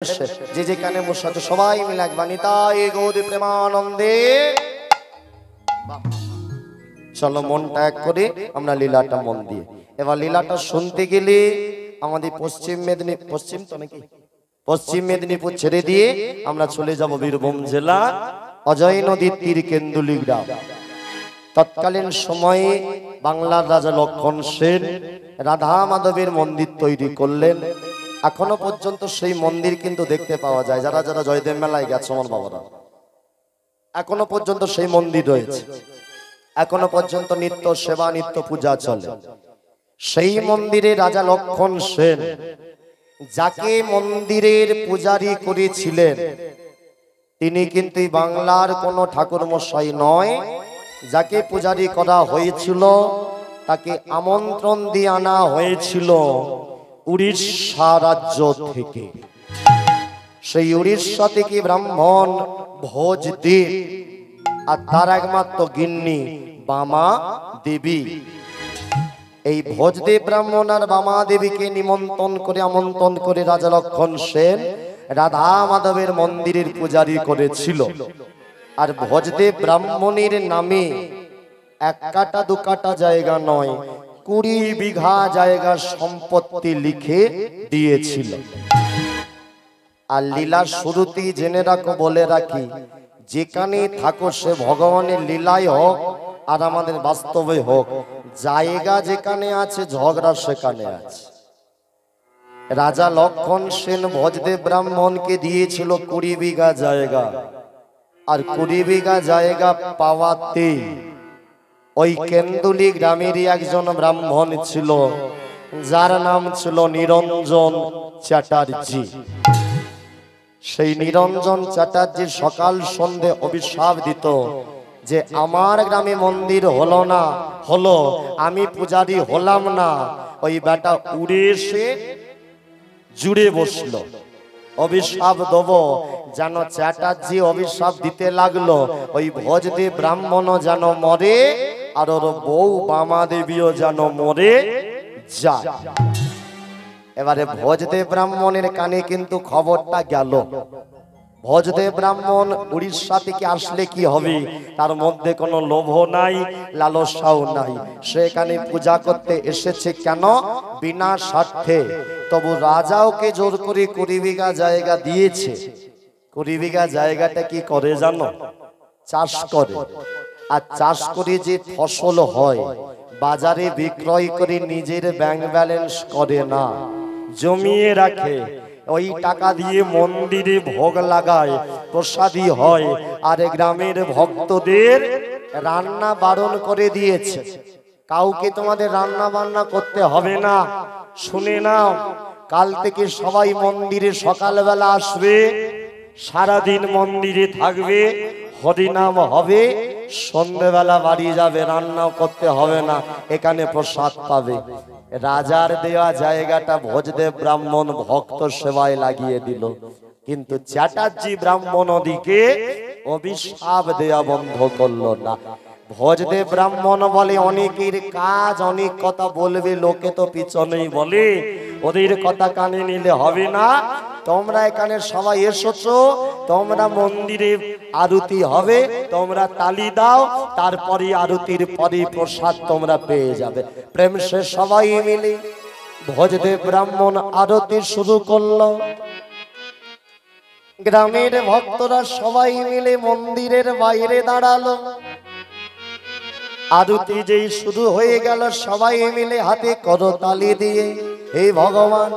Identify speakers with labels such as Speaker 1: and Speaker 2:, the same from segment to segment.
Speaker 1: যে যেখানে বসে সবাই মিলে একবার নিতাই গৌরী প্রেমানন্দে চলো মনটা এক করে আমরা লীলাটা মন দিয়ে এবার লীলাটা শুনতে গেলে আমাদের পশ্চিম মেদিনীপুর ছেড়ে দিয়ে আমরা চলে যাব বীরভূম জেলা অজয় নদীর তীর কেন্দুলি গ্রাম। তৎকালীন সময়ে বাংলার রাজা লক্ষণ সেন রাধা মাধবের মন্দির তৈরি করলেন। এখনো পর্যন্ত সেই মন্দির কিন্তু দেখতে পাওয়া যায়। যারা যারা জয়দেব মেলায় গেছে আমার বাবারা, এখনো পর্যন্ত সেই মন্দির রয়েছে। এখনো পর্যন্ত নিত্য সেবা নিত্য পূজা চলে। সেই মন্দিরে রাজা লক্ষণ সেন যাকে মন্দিরের পূজারী করেছিলেন তিনি কিন্তু বাংলার কোনো ঠাকুর মশাই নয়। যাকে পূজারী করা হয়েছিল তাকে আমন্ত্রণ দিয়ে আনা হয়েছিল উড়িষ্যা রাজ্য থেকে। সেই উড়িষ্যা থেকে ব্রাহ্মণ ভোজদেব আর তার একমাত্র গিন্নি বামা দেবী। এই ভোজদেব ব্রাহ্মণ আর বামা দেবীকে আমন্ত্রণ করে রাজা লক্ষণ সেন রাধা মাধবের মন্দিরের পূজারী করেছিল। আর ভোজদেব ব্রাহ্মণের নামে এক কাটা দু কাটা জায়গা নয়, 20 বিঘা জায়গা সম্পত্তি লিখে দিয়েছিল। আর লীলার শুরুতেই জেনে রাখো, বলে রাখি, যেখানে থাকো সে ভগবানের লীলায় হোক আর আমাদের বাস্তবে হোক, জায়গা যেখানে আছে ঝগড়া সেখানে আছে। রাজা লক্ষণ সেন ভোজদেব ব্রাহ্মণকে দিয়েছিল 20 বিঘা জায়গা। আর 20 বিঘা জায়গা পাওয়াতে ওই কেন্দুলি গ্রামেরই একজন ব্রাহ্মণ ছিল যার নাম ছিল নিরঞ্জন চ্যাটার্জি। সেই নিরঞ্জন চ্যাটার্জি সকাল সন্ধে অভিশাপ দিত যে আমার গ্রামে মন্দির হলো না, হলো আমি পূজারি হলাম না। ওই বেটা উড়ে এসে জুড়ে বসলো, অভিশাপ দেব। যেন চ্যাটার্জি অভিশাপ দিতে লাগলো ওই ভোজদেব ব্রাহ্মণ যেন মরে আর ওর বউ বামা দেবীও যেন মরে যায়। এবারে ভোজদেব ব্রাহ্মণের কানে কিন্তু খবরটা গেল। ভোজদেব ব্রাহ্মণ উড়িষ্যা থেকে আসলে কি হবে, তার মধ্যে কোনো লোভ নাই, লালসাও নাই। সেখানে পূজা করতে এসেছে কেন, বিনা স্বার্থে। তবু রাজা ওকে জোর করে 20 বিঘা জায়গা দিয়েছে। 20 বিঘা জায়গাটা কি করে জানো, চাষ করে। আর চাষ করে যে ফসল হয় বাজারে বিক্রয় করে নিজের ব্যাংক ব্যালেন্স করে না, জমিয়ে রাখে। ওই টাকা দিয়ে মন্দিরে ভোগ লাগায়, প্রসাদী হয়। আর গ্রামের ভক্তদের রান্না বারণ করে দিয়েছে, কাউকে তোমাদের রান্না বান্না করতে হবে না। শুনে নাও, কাল থেকে সবাই মন্দিরে সকালবেলা আসবে, সারাদিন মন্দিরে থাকবে, হরিনাম হবে, সন্ধ্যেবেলা বাড়ি যাবে, রান্নাও করতে হবে না, এখানে প্রসাদ পাবে। রাজার দেওয়া জায়গাটা ভোজদেব ব্রাহ্মণ ভক্ত সেবায় লাগিয়ে দিল। কিন্তু চ্যাটার্জি ব্রাহ্মণ ওদিকে অভিশাপ দেওয়া বন্ধ করলো না। ভোজদেব ব্রাহ্মণ বলে অনেকের কাজ, অনেক কথা বলবে, লোকে তো পিছনেই বলে, ওদের কথা কানে নিলে হবে না। তোমরা এখানে সবাই এসেছো, তোমরা মন্দিরে আরতি হবে, তোমরা তালি দাও, তারপরে আরতির পরে প্রসাদ তোমরা পেয়ে যাবে। প্রেম সে সবাই মিলে ভোজদেব ব্রাহ্মণ আরতি শুরু করলো। গ্রামের ভক্তরা সবাই মিলে মন্দিরের বাইরে দাঁড়ালো। আরতি যেই শুরু হয়ে গেল, সবাই মিলে হাতে করতালি দিয়ে হে ভগবান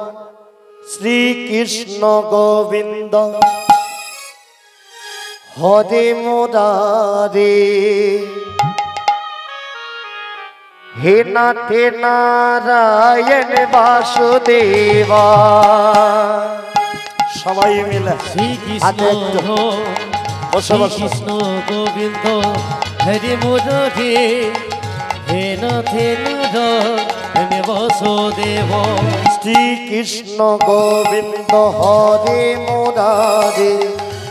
Speaker 1: শ্রীকৃষ্ণ গোবিন্দ হরে মুরারে হে নাথে নারায়ণ বাসুদেবা। সবাই মিলে
Speaker 2: শ্রীকৃষ্ণ গোবিন্দ হরে মুরারে হে নাথে নারায়ণ বাসুদেব।
Speaker 1: শ্রীকৃষ্ণ গোবিন্দ হরে মুরারে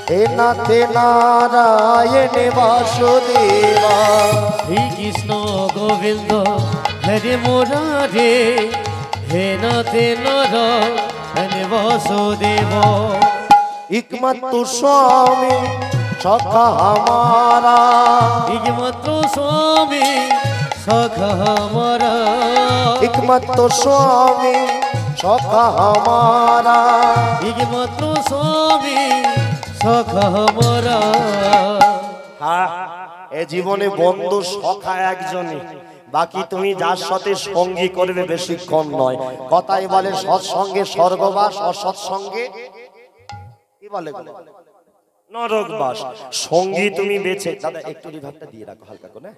Speaker 1: হে নাথে নারায়ণ বাসুদেবা।
Speaker 2: শ্রীকৃষ্ণ গোবিন্দ হরে মুরারে হে নাথে নারায়ণ বাসুদেব।
Speaker 1: একমাত্র স্বামী সখা हमारा
Speaker 2: একমাত্র স্বামী সখা हमारा
Speaker 1: একমাত্র স্বামী সখা हमारा
Speaker 2: একমাত্র স্বামী সখা हमारा।
Speaker 1: হ্যাঁ, এ জীবনে বন্ধু সখা একজনই, বাকি তুমি যার সাথে সঙ্গী করবে বেশিক্ষণ নয়। কথাই বলে সৎসঙ্গে স্বর্গবাস, অসৎসঙ্গে কি বলে নরকবাস। সঙ্গী তুমি বেছে, দাদা একটু রিভাবটা দিয়ে রাখো হালকা করে।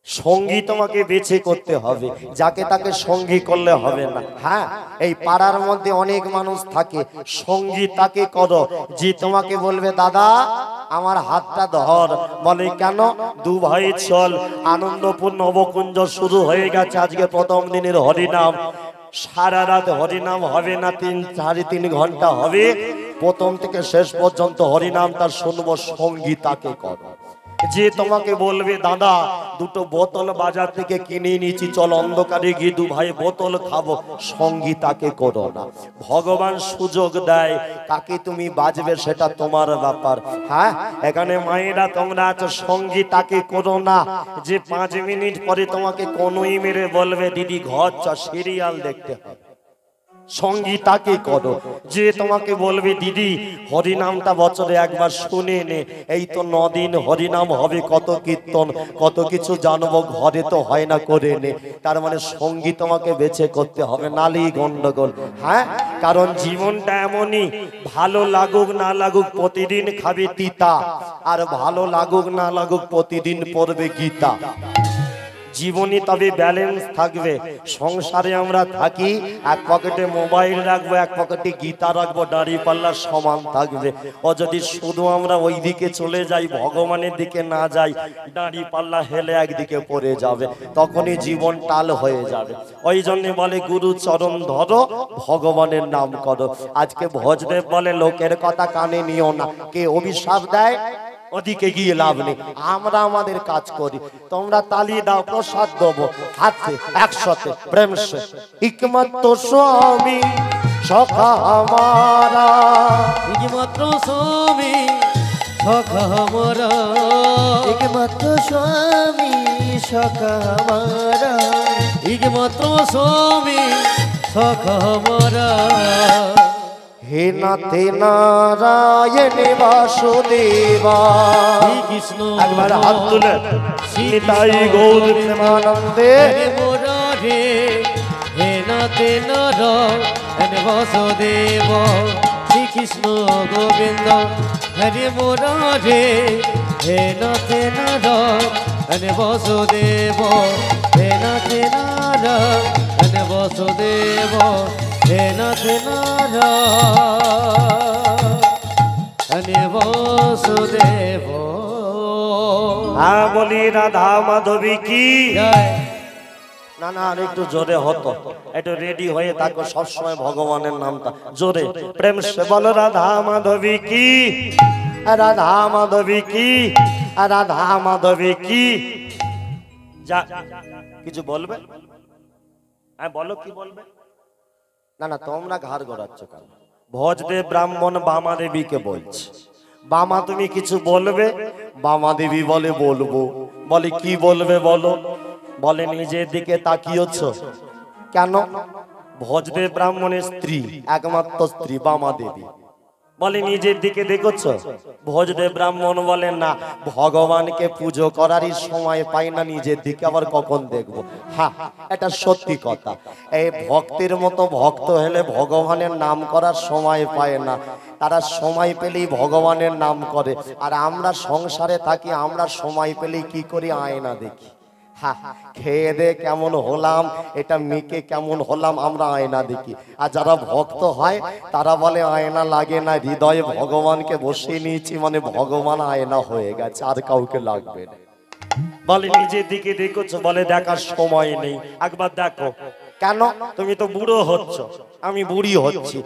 Speaker 1: সঙ্গী তোমাকে বেছে করতে হবে, যাকে তাকে সঙ্গী করলে হবে না। হ্যাঁ, এই পাড়ার মধ্যে অনেক মানুষ থাকে, সঙ্গী তাকে করো যে তোমাকে বলবে দাদা আমার হাতটা ধর, বলে কেন? দু ভাই চল, আনন্দপুর নবকুঞ্জ শুরু হয়ে গেছে, আজকে প্রথম দিনের হরিনাম। সারা রাত হরিনাম হবে না, 3-3.5 ঘন্টা হবে, প্রথম থেকে শেষ পর্যন্ত হরিনাম তার শুনবো। সঙ্গী তাকে করো যে তোমাকে বলবে দাদা দুটো বোতল বাজার থেকে কিনে নিয়েছি, চল অন্ধকারে গিয়ে দু ভাই বোতল খাবো, সঙ্গী তাকে করো না। ভগবান সুযোগ দেয়, কাকে তুমি বাজবে সেটা তোমার ব্যাপার। হ্যাঁ, এখানে মায়েরা তোমরা আছো, সঙ্গী তাকে করো না যে 5 মিনিট পরে তোমাকে কোনোই মেরে বলবে দিদি ঘর চ সিরিয়াল দেখতে হবে। সঙ্গী তাকে করো যে তোমাকে বলবে দিদি হরিনামটা বছরে একবার শুনে নে, এই তো 9 দিন হরিনাম হবে, কত কীর্তন কত কিছু জানবো, ঘরে তো হয় না, করে নে। তার মানে সঙ্গী তোমাকে বেছে করতে হবে, নালি গন্ডগোল। হ্যাঁ, কারণ জীবনটা এমনই, ভালো লাগুক না লাগুক প্রতিদিন খাবে তিতা, আর ভালো লাগুক না লাগুক প্রতিদিন পড়বে গীতা। জীবনে তবে ব্যালেন্স থাকবে। সংসারে আমরা থাকি, এক পকেটে মোবাইল রাখবো, এক পকেটে গীতা রাখবো, দাড়ি পাল্লা সমান থাকবে। ও যদি শুধু আমরা ওই দিকে চলে যাই, ভগবানের দিকে না যাই, দাড়ি পাল্লা হেলে একদিকে পড়ে যাবে, তখনই জীবন টাল হয়ে যাবে। ওই জন্য বলে গুরু চরণ ধরো, ভগবানের নাম করো। আজকে ভজদেব বলে লোকের কথা কানে নিও না, কে অভিশাপ দেয় ওদিকে গিয়ে লাভ নেই, আমরা আমাদের কাজ করি। তোমরা তালি দাও, প্রসাদ দেবো হাতে একসাথে প্রেম সে। একমাত্র স্বামী সখা हमारा
Speaker 2: একমাত্র স্বামী সখা हमारा
Speaker 3: একমাত্র স্বামী সখা हमारा
Speaker 2: একমাত্র স্বামী সখা हमारा।
Speaker 1: হে নাথে নারায়ণ বাসুদেবা,
Speaker 2: কৃষ্ণ
Speaker 1: একবার হাত তুলে নিতাই গৌর প্রেমানন্দে।
Speaker 2: হরে মুরারে হে নাথে নারায়ণ বাসুদেব, শ্রীকৃষ্ণ গোবিন্দ হরে মুরারে হে নাথে নারায়ণ বাসুদেব, হে নাথে নারায়ণ বাসুদেব, হে নাথে নারায়ণ বাসুদেব।
Speaker 1: হ্যাঁ, বলি রাধা মাধবী কি
Speaker 2: জয়।
Speaker 1: না না, আর একটু জোরে হতো, একটু রেডি হয়ে থাকো সবসময় ভগবানের নামটা জোরে প্রেম সে বলো রাধা মাধবী কি, রাধা মাধবী কি, রাধা মাধবী কি। যা কিছু বলবে? হ্যাঁ বলো, কি বলবে? না না, তোমরা ঘাড় গড়াচ্ছ কেন? ভজদেব ব্রাহ্মণ বামা দেবীকে বলছে, বামা তুমি কিছু বলবে? বামা দেবী বলে বলবো। বলে কি বলবে বলো? বলে নিজের দিকে তাকিয়েছ কেন? ভজদেব ব্রাহ্মণের স্ত্রী, একমাত্র স্ত্রী বামা দেবী। বলে নিজের দিকে দেখেছ? ভজদেব ব্রাহ্মণ বলেন না, ভগবানকে পুজো করারই সময় পাই না, নিজের দিকে আবার কখন দেখবো। হ্যাঁ, এটা সত্যি কথা। এই ভক্তের মতো ভক্ত হলে ভগবানের নাম করার সময় পায় না, তারা সময় পেলেই ভগবানের নাম করে। আর আমরা সংসারে থাকি, আমরা সময় পেলেই কি করি? আয়না দেখি। খেয়ে দে কেমন হলাম, এটা মেকে কেমন হলাম, আমরা আয়না দেখি। আর যারা ভক্ত হয় তারা বলে আয়না লাগে না, হৃদয়ে ভগবানকে বসিয়ে নিয়েছি, মানে ভগবান আয়না হয়ে গেছে, আর কাউকে লাগবে না। বলে নিজের দিকে দেখেছো? বলে দেখার সময় নেই, একবার দেখো। কেন? তুমি তো বুড়ো হচ্ছ, আমি বুড়ি হচ্ছি।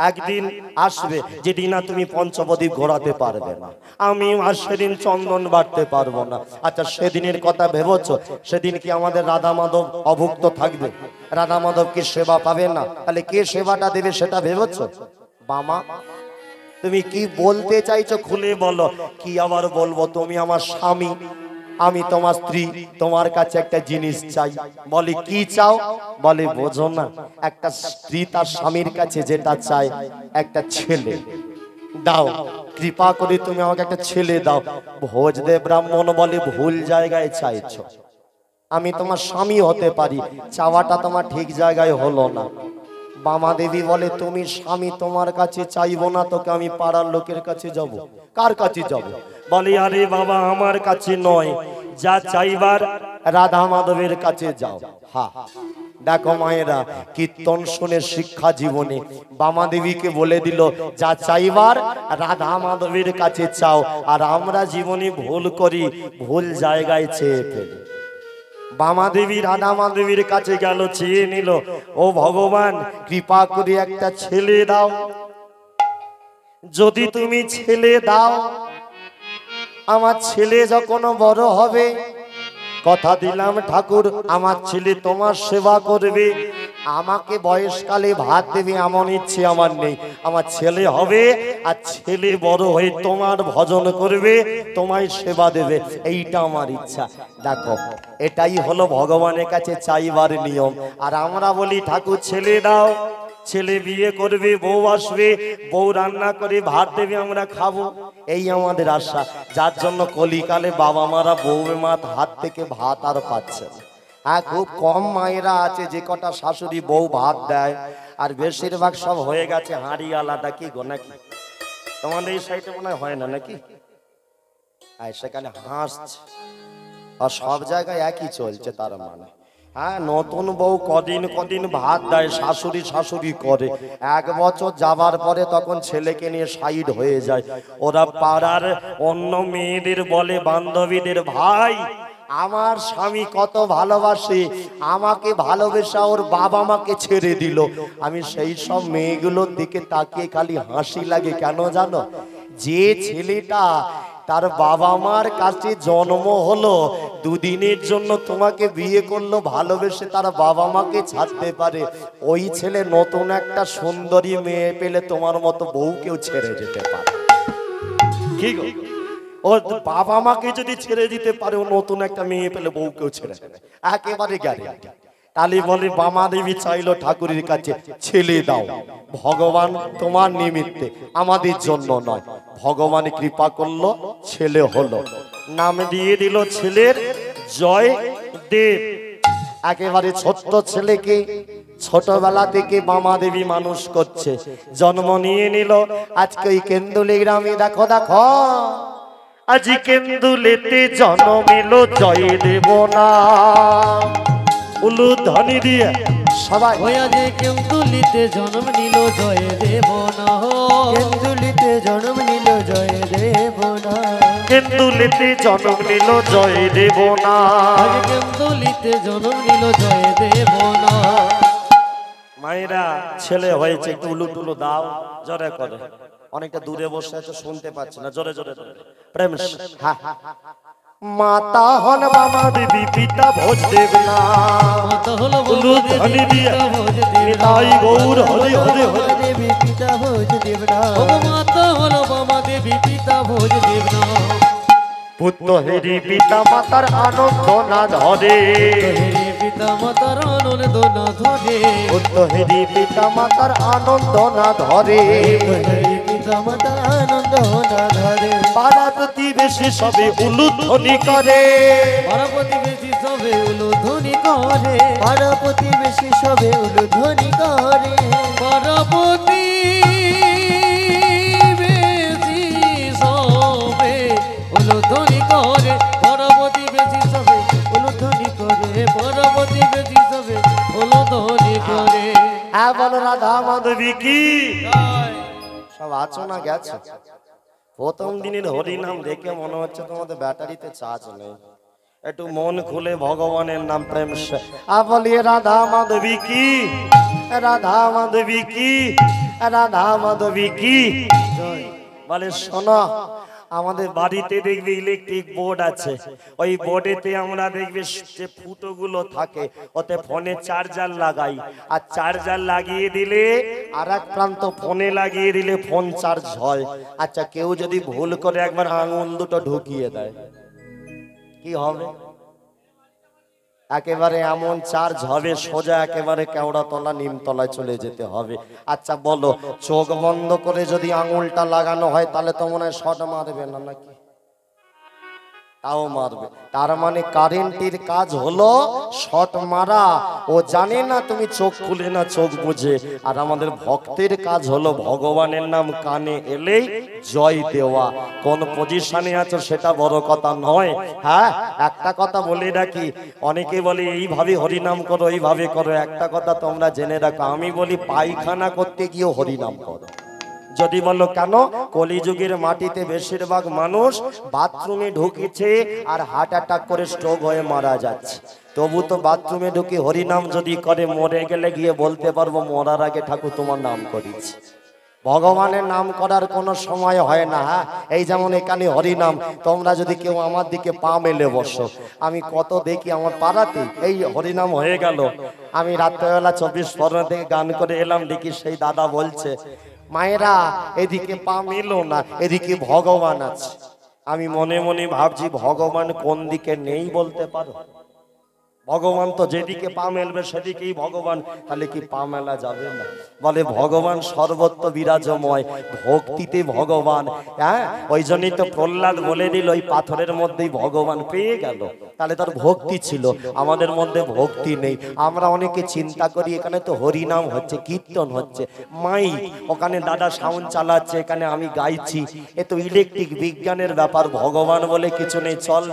Speaker 1: একদিন আসবে যেদিন না তুমি পঞ্চবদ্বীপ ঘোরাতে পারবে না, আমি আর সেদিন চন্দন বাড়তে পারবো না। আচ্ছা, সেদিনের কথা ভেবেছো? সেদিন কি আমাদের রাধা মাধব অভুক্ত থাকবে? রাধা মাধব কি সেবা পাবে না? তাহলে কে সেবাটা দেবে সেটা ভেবেছো? বামা তুমি কি বলতে চাইছো খুলে বলো। কি আবার বলবো, তুমি আমার স্বামী, আমি তোমার স্ত্রী, তোমার কাছে একটা জিনিস চাই। বলে কি চাও? বলে বোঝো না, একটা স্ত্রী তার স্বামীর কাছে যেটা চায় একটা ছেলে দাও, কৃপা করে তুমি আমাকে একটা ছেলে দাও। ভোজদেব ব্রাহ্মণ বলে ভুল জায়গায় চাইছো, আমি তোমার স্বামী হতে পারি, চাওয়াটা তোমার ঠিক জায়গায় হলো না। বামা দেবী বলে তুমি স্বামী, তোমার কাছে চাইবো না, তোকে আমি পাড়ার লোকের কাছে যাব। কার কাছে যাব? বলে আরে বাবা আমার কাছে নয়, যা চাইবার রাধা মাধবের কাছে যাও। হ্যাঁ দেখো মায়েরা, কীর্তন শুনে শিক্ষা জীবনে বামা দেবীকে বলে দিল যা চাইবার রাধা মাধবের কাছে চাও। আর আমরা জীবনে ভুল করি, ভুল জায়গায় চেয়ে ফেলি। বামা দেবী রাধা মাধবীর কাছে গেল, চেয়ে নিল, ও ভগবান কৃপা করে একটা ছেলে দাও। যদি তুমি ছেলে দাও, আমার ছেলে যখন বড় হবে, কথা দিলাম ঠাকুর আমার ছেলে তোমার সেবা করবে, আমাকে বয়সকালে ভাত দেবে, এমন ইচ্ছে আমার নেই। আমার ছেলে হবে আর ছেলে বড় হয়ে তোমার ভজন করবে, তোমায় সেবা দেবে, এইটা আমার ইচ্ছা। দেখো এটাই হলো ভগবানের কাছে চাইবার নিয়ম। আর আমরা বলি ঠাকুর ছেলে দাও, ছেলে বিয়ে করবে, বউ আসবে, বউ রান্না করে ভাত দেবে, আমরা খাবো, এই আমাদের আশা। যার জন্য কলিকালে বাবা মারা বউ মাত হাত থেকে ভাত আর পাচ্ছে না। হ্যাঁ খুব কম মায়েরা আছে যে কটা শাশুড়ি বউ ভাত দেয়, আর বেশিরভাগ সব হয়ে গেছে হাঁড়ি আলাদা। কি গো নাকি? তোমাদের এই সাইডে মনে হয় না নাকি? আর সেখানে হাসছে, আর সব জায়গায় একই চলছে তার মানে। হ্যাঁ নতুন বউ কদিন কদিন ভাত দেয়, শাশুড়ি শাশুড়ি করে, 1 বছর যাবার পরে তখন ছেলেকে নিয়ে সাইড হয়ে যায়। ওরা পাড়ার অন্য মেয়েদের বলে, বান্ধবীদের, ভাই আমার স্বামী কত ভালোবাসে, আমাকে ভালোবেসে ওর বাবা মাকে ছেড়ে দিল। আমি সেই সব মেয়েগুলোর দিকে তাকিয়ে খালি হাসি লাগে। কেন জানো? যে ছেলেটা তার বাবা মার কাছে জন্ম হলো, দুদিনের জন্য তোমাকে বিয়ে করলো, ভালোবেসে তার বাবা মাকে ছাড়তে পারে, ওই ছেলে নতুন একটা সুন্দরী মেয়ে পেলে তোমার মতো বউকেও ছেড়ে যেতে পারে। কি গো? ও বাবা মাকে যদি ছেড়ে দিতে পারে, ও নতুন একটা মেয়ে পেলে বউকেও ছেড়ে দেবে, একেবারে গ্যারান্টি। তালি বলে বামা দেবী চাইলো ঠাকুরের কাছে ছেলে দাও, ভগবান তোমার নিমিত্তে, আমাদের জন্য নয়। ভগবান কৃপা করলো, ছেলে হলো, নাম দিয়ে দিল ছেলের জয় দেব। একেবারে ছোট্ট ছেলেকে ছোটবেলা থেকে বামা দেবী মানুষ করছে, জন্ম নিয়ে নিল। আজকে ওই কেন্দুলি গ্রামে দেখো দেখো, আজি কেন্দুলেতে জন্ম এলো জয় দেব না। উলুধ্বনি দিয়ে সবাই,
Speaker 2: ওয়া যে কেন্দুলিতে জন্ম নিল জয় দেব না,
Speaker 3: কেন্দুলিতে জন্ম নিল জয় দেব না,
Speaker 1: কেন্দুলিতে জন্ম নিল জয় দেব না,
Speaker 2: আজ কেন্দুলিতে জন্ম নিল জয় দেব না।
Speaker 1: মায়েরা ছেলে হয়েছে, একটু উলু টুলু দাও, জোরে করে। অনেকটা দূরে বসে আছে, শুনতে পাচ্ছি না, জোরে জোরে প্রেম। মাতা হন বামা দেবী, পিতা ভোজদেব না।
Speaker 2: মাতা হলো
Speaker 1: উলুধ্বনি দিয়ে নিতাই গৌর হরি হরি হরি।
Speaker 3: দেবী পিতা ভোজদেব না,
Speaker 2: ও মাতা হলো বাবা দেবী পিতা ভোজদেব না।
Speaker 1: পুত্র হেরি পিতা মাতার আনন্দ না ধরে,
Speaker 2: হেরি পিতা মাতার আনন্দ না ধরে,
Speaker 1: পুত্র হেরি পিতা মাতার আনন্দ না ধরে।
Speaker 2: হেরি পিতা মাতার আনন্দ না ধরে,
Speaker 1: পাড়া প্রতিবেশী সবে উলুধ্বনি করে,
Speaker 2: পাড়া প্রতিবেশী সবে উলুধ্বনি করে,
Speaker 3: পাড়া প্রতিবেশী সবে উলুধ্বনি করে,
Speaker 2: পাড়া প্রতিবেশী সবে উলুধ্বনি করে, পাড়া প্রতিবেশী সবে উলুধ্বনি করে, পাড়া প্রতিবেশী সবে উলুধ্বনি করে।
Speaker 1: হ্যাঁ বলো রাধা মাধবী কি? সব আছো না গেছো? প্রথম দিনের হরি নাম দেখে মনে হচ্ছে তোমাদের ব্যাটারিতে চার্জ নেই। একটু মন খুলে ভগবানের নাম প্রেম বলিয়ে রাধা মাধবী কি, রাধা মাধবী কি, রাধা মাধবী কি। বলে শোনো, আমাদের বাড়িতে দেখবে ইলেকট্রিক বোর্ড আছে, ওই বোর্ডেতে আমরা দেখবে যে ফুটোগুলো থাকে ওতে ফোনে চার্জার লাগাই, আর চার্জার লাগিয়ে দিলে আর এক প্রান্ত ফোনে লাগিয়ে দিলে ফোন চার্জ হয়। আচ্ছা কেউ যদি ভুল করে একবার আঙুল দুটো ঢুকিয়ে দেয় কি হবে? একেবারে এমন চার্জ হবে সোজা একেবারে কেওড়াতলা নিমতলায় চলে যেতে হবে। আচ্ছা বলো, চোখ বন্ধ করে যদি আঙুলটা লাগানো হয় তাহলে তো মনে হয় শর্ট মারবে না নাকি? তাও মারবে। তার মানে কারেন্টের কাজ হলো শর্ট মারা। ও জানে না তুমি চোখ খুলে না চোখ বুঝে। আর আমাদের ভক্তের কাজ হলো ভগবানের নাম কানে এলেই জয় দেওয়া। কোন পজিশনে আছো সেটা বড় কথা নয়। হ্যাঁ, একটা কথা বলে রাখি, অনেকে বলে এইভাবে হরিনাম করো এইভাবে করো। একটা কথা তোমরা জেনে রাখো, আমি বলি পায়খানা করতে গিয়ে হরিনাম করো। যদি বলো কেন, কলিযুগের মাটিতে বেশিরভাগ মানুষ বাথরুমে ঢুকেছে আর হার্ট অ্যাটাক করে স্ট্রোক হয়ে মারা যাচ্ছে। তবু তো বাথরুমে ঢুকে হরিনাম যদি করে মরে গেলে গিয়ে বলতে পারবো মরার আগে ঠাকুর তোমার নাম করেছি। ভগবানের নাম করার কোনো সময় হয় না। হ্যাঁ, এই যেমন এখানে হরিনাম, তোমরা যদি কেউ আমার দিকে পা মেলে বসো, আমি কত দেখি আমার পাড়াতে এই হরিনাম হয়ে গেল, আমি রাত্রেবেলা 24 থেকে গান করে এলাম, দেখি সেই দাদা বলছে মায়েরা এদিকে পা মেলো না, এদিকে ভগবান আছে। আমি মনে মনে ভাবছি ভগবান কোন দিকে নেই বলতে পারো? ভগবান তো যেদিকে পা মেলবে সেদিকেই ভগবান, তাহলে কি পা মেলা যাবে না? বলে ভগবান সর্বত্র বিরাজময়, ভক্তিতে ভগবান। হ্যাঁ, ওই জন্যই তো প্রহ্লাদ বলে দিল ওই পাথরের মধ্যেই ভগবান পেয়ে গেল। তাহলে তার ভক্তি ছিল, আমাদের মধ্যে ভক্তি নেই। আমরা অনেকে চিন্তা করি এখানে তো হরিনাম হচ্ছে, কীর্তন হচ্ছে, মাইক ওখানে দাদা সাউন্ড চালাচ্ছে, এখানে আমি গাইছি, এ তো ইলেকট্রিক বিজ্ঞানের ব্যাপার, ভগবান বলে কিছু নেই। চল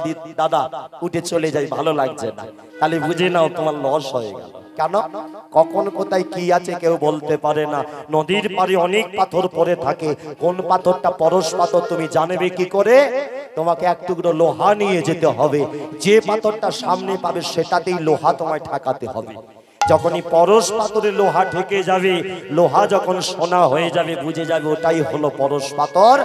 Speaker 1: দাদা উঠে চলে যাই, ভালো লাগছে না। তাহলে বুঝে নাও তোমার লস হয়ে গেল। কেন? কখন কোথায় কি আছে কেউ বলতে পারে না। নদীর পাড়ে অনেক পাথর পড়ে থাকে, কোন পাথরটা পরশ পাথর তুমি জানবে কি করে? তোমাকে এক টুকরো লোহা নিয়ে যেতে হবে, যে পাথরটা সামনে পাবে সেটাতেই লোহা তোমায় ঠেকাতে হবে। যখনই পরশ পাথরে লোহা ঠেকে যাবে, লোহা যখন সোনা হয়ে যাবে, বুঝে যাবে ওটাই হলো পরশ পাথর।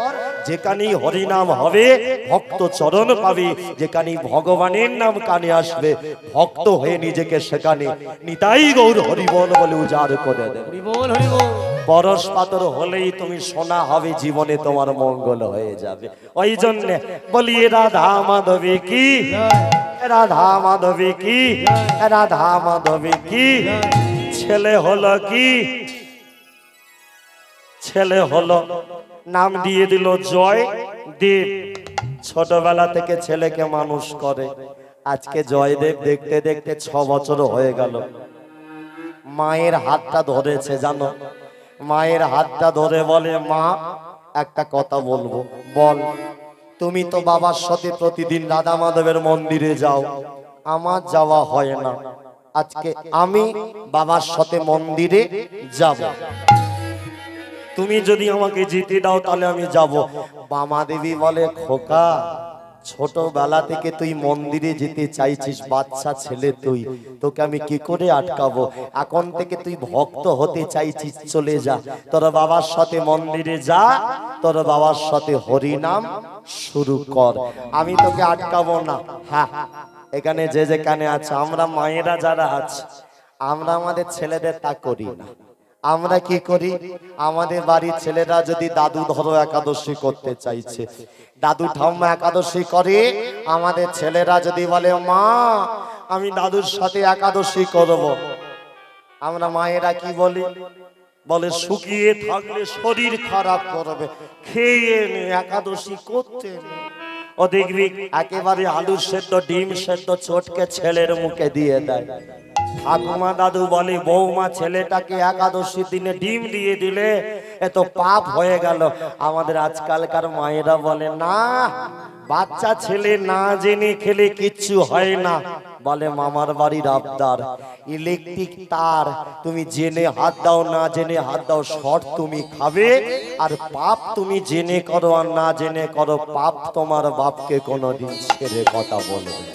Speaker 1: যেখানেই হরিনাম হবে ভক্ত চরণ পাবে, যেখানেই ভগবানের নাম কানে আসবে ভক্ত হয়ে নিজেকে সেখানে নিতাই গৌর হরিবল বলে উজাড় করে দেবে।
Speaker 2: হরিবল হরিবল।
Speaker 1: পরশ পাথর হলেই তুমি সোনা হবে, জীবনে তোমার মঙ্গল হয়ে যাবে। ওই জন্য বলি রাধা মাধবী কি, রাধা মাধবী কি, রাধা মাধবী কি। ছেলে হলো কি, ছেলে হলো, নাম দিয়ে দিল জয় দেব। ছোটবেলা থেকে ছেলেকে মানুষ করে, আজকে জয়দেব দেখতে দেখতে 6 বছর হয়ে গেল। মায়ের হাতটা ধরেছে জানো, মায়ের হাতটা ধরে বলে মা একটা কথা বলবো। বল। তুমি তো বাবার সাথে প্রতিদিন রাধা মাধবের মন্দিরে যাও, আমার যাওয়া হয় না, আজকে আমি বাবার সাথে মন্দিরে যাব। তুমি যদি আমাকে যেতে দাও তাহলে আমি যাব। বামা দেবী বলে খোকা, ছোটবেলা থেকে তুই মন্দিরে যেতে চাইছিস, বাচ্চা ছেলে তুই, তোকে আমি কি করে আটকাবো? এখন থেকে তুই ভক্ত হতে চাইছিস, চলে যা, তোর বাবার সাথে মন্দিরে যা, তোর বাবার সাথে হরিনাম শুরু কর, আমি তোকে আটকাবো না। হ্যাঁ, এখানে যে যেখানে আছে, আমরা মায়েরা যারা আছে, আমরা আমাদের ছেলেদের তা করি না। আমরা কি করি, আমাদের বাড়ির ছেলেরা যদি দাদু ধরো একাদশী করতে চাইছে, দাদু ঠাম্মা একাদশী করে, আমাদের ছেলেরা যদি বলে মা আমি দাদুর সাথে একাদশী করব, আমরা মায়েরা কি বলি? বলে শুকিয়ে থাকলে শরীর খারাপ করবে, খেয়ে নে, একাদশী করতে নে। ও দেখবি একেবারে আলু সেদ্ধ ডিম সেদ্ধ চটকে ছেলের মুখে দিয়ে দেয়। ঠাকুমা দাদু বলে বৌমা ছেলেটাকে একাদশী দিনে ডিম দিয়ে দিলে এ তো পাপ হয়ে গেল। আমাদের আজকালকার মায়েরা বলে না, বাচ্চা ছেলে না জেনে খেলে কিচ্ছু হয় না। বলে মামার বাড়ির আবদার, ইলেকট্রিক তার তুমি জেনে হাত দাও না জেনে হাত দাও, শর্ট তুমি খাবে। আর পাপ তুমি জেনে করো আর না জেনে করো, পাপ তোমার বাপকে কোনোদিন ছেড়ে কথা বলবে না।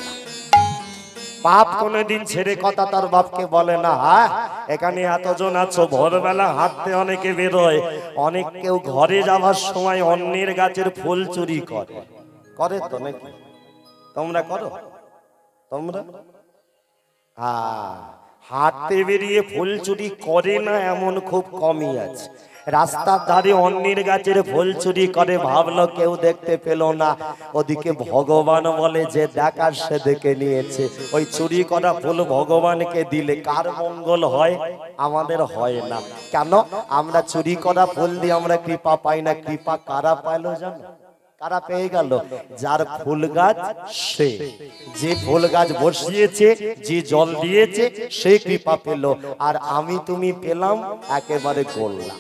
Speaker 1: বাপ কোনোদিন ছেড়ে কথা তার বাপকে বলে না। হ্যাঁ, এখানে এতজন আছো, ভোরবেলা হাঁটতে অনেকে বেরোয়, অনেক কেউ ঘরে যাওয়ার সময় অন্যের গাছের ফুল চুরি করে, করে তো নাকি? তোমরা করো? তোমরা হাঁটতে বেরিয়ে ফুল চুরি করে না এমন খুব কমই আছে। রাস্তার ধারে অন্যের গাছের ফুল চুরি করে, ভাবলো কেউ দেখতে পেল না, ওদিকে ভগবান বলে যে দেখার সে দেখে নিয়েছে। ওই চুরি করা ফুল ভগবানকে দিলে কার মঙ্গল হয়? আমাদের হয় না। কেন? আমরা চুরি করা ফুল দিয়ে আমরা কৃপা পাই না। কৃপা কারা পাইলো জানো? কারা পেয়ে গেল? যার ফুল গাছ সে, যে ফুল গাছ বসিয়েছে, যে জল দিয়েছে, সে কৃপা পেল। আর আমি তুমি পেলাম একেবারে গোল্লা।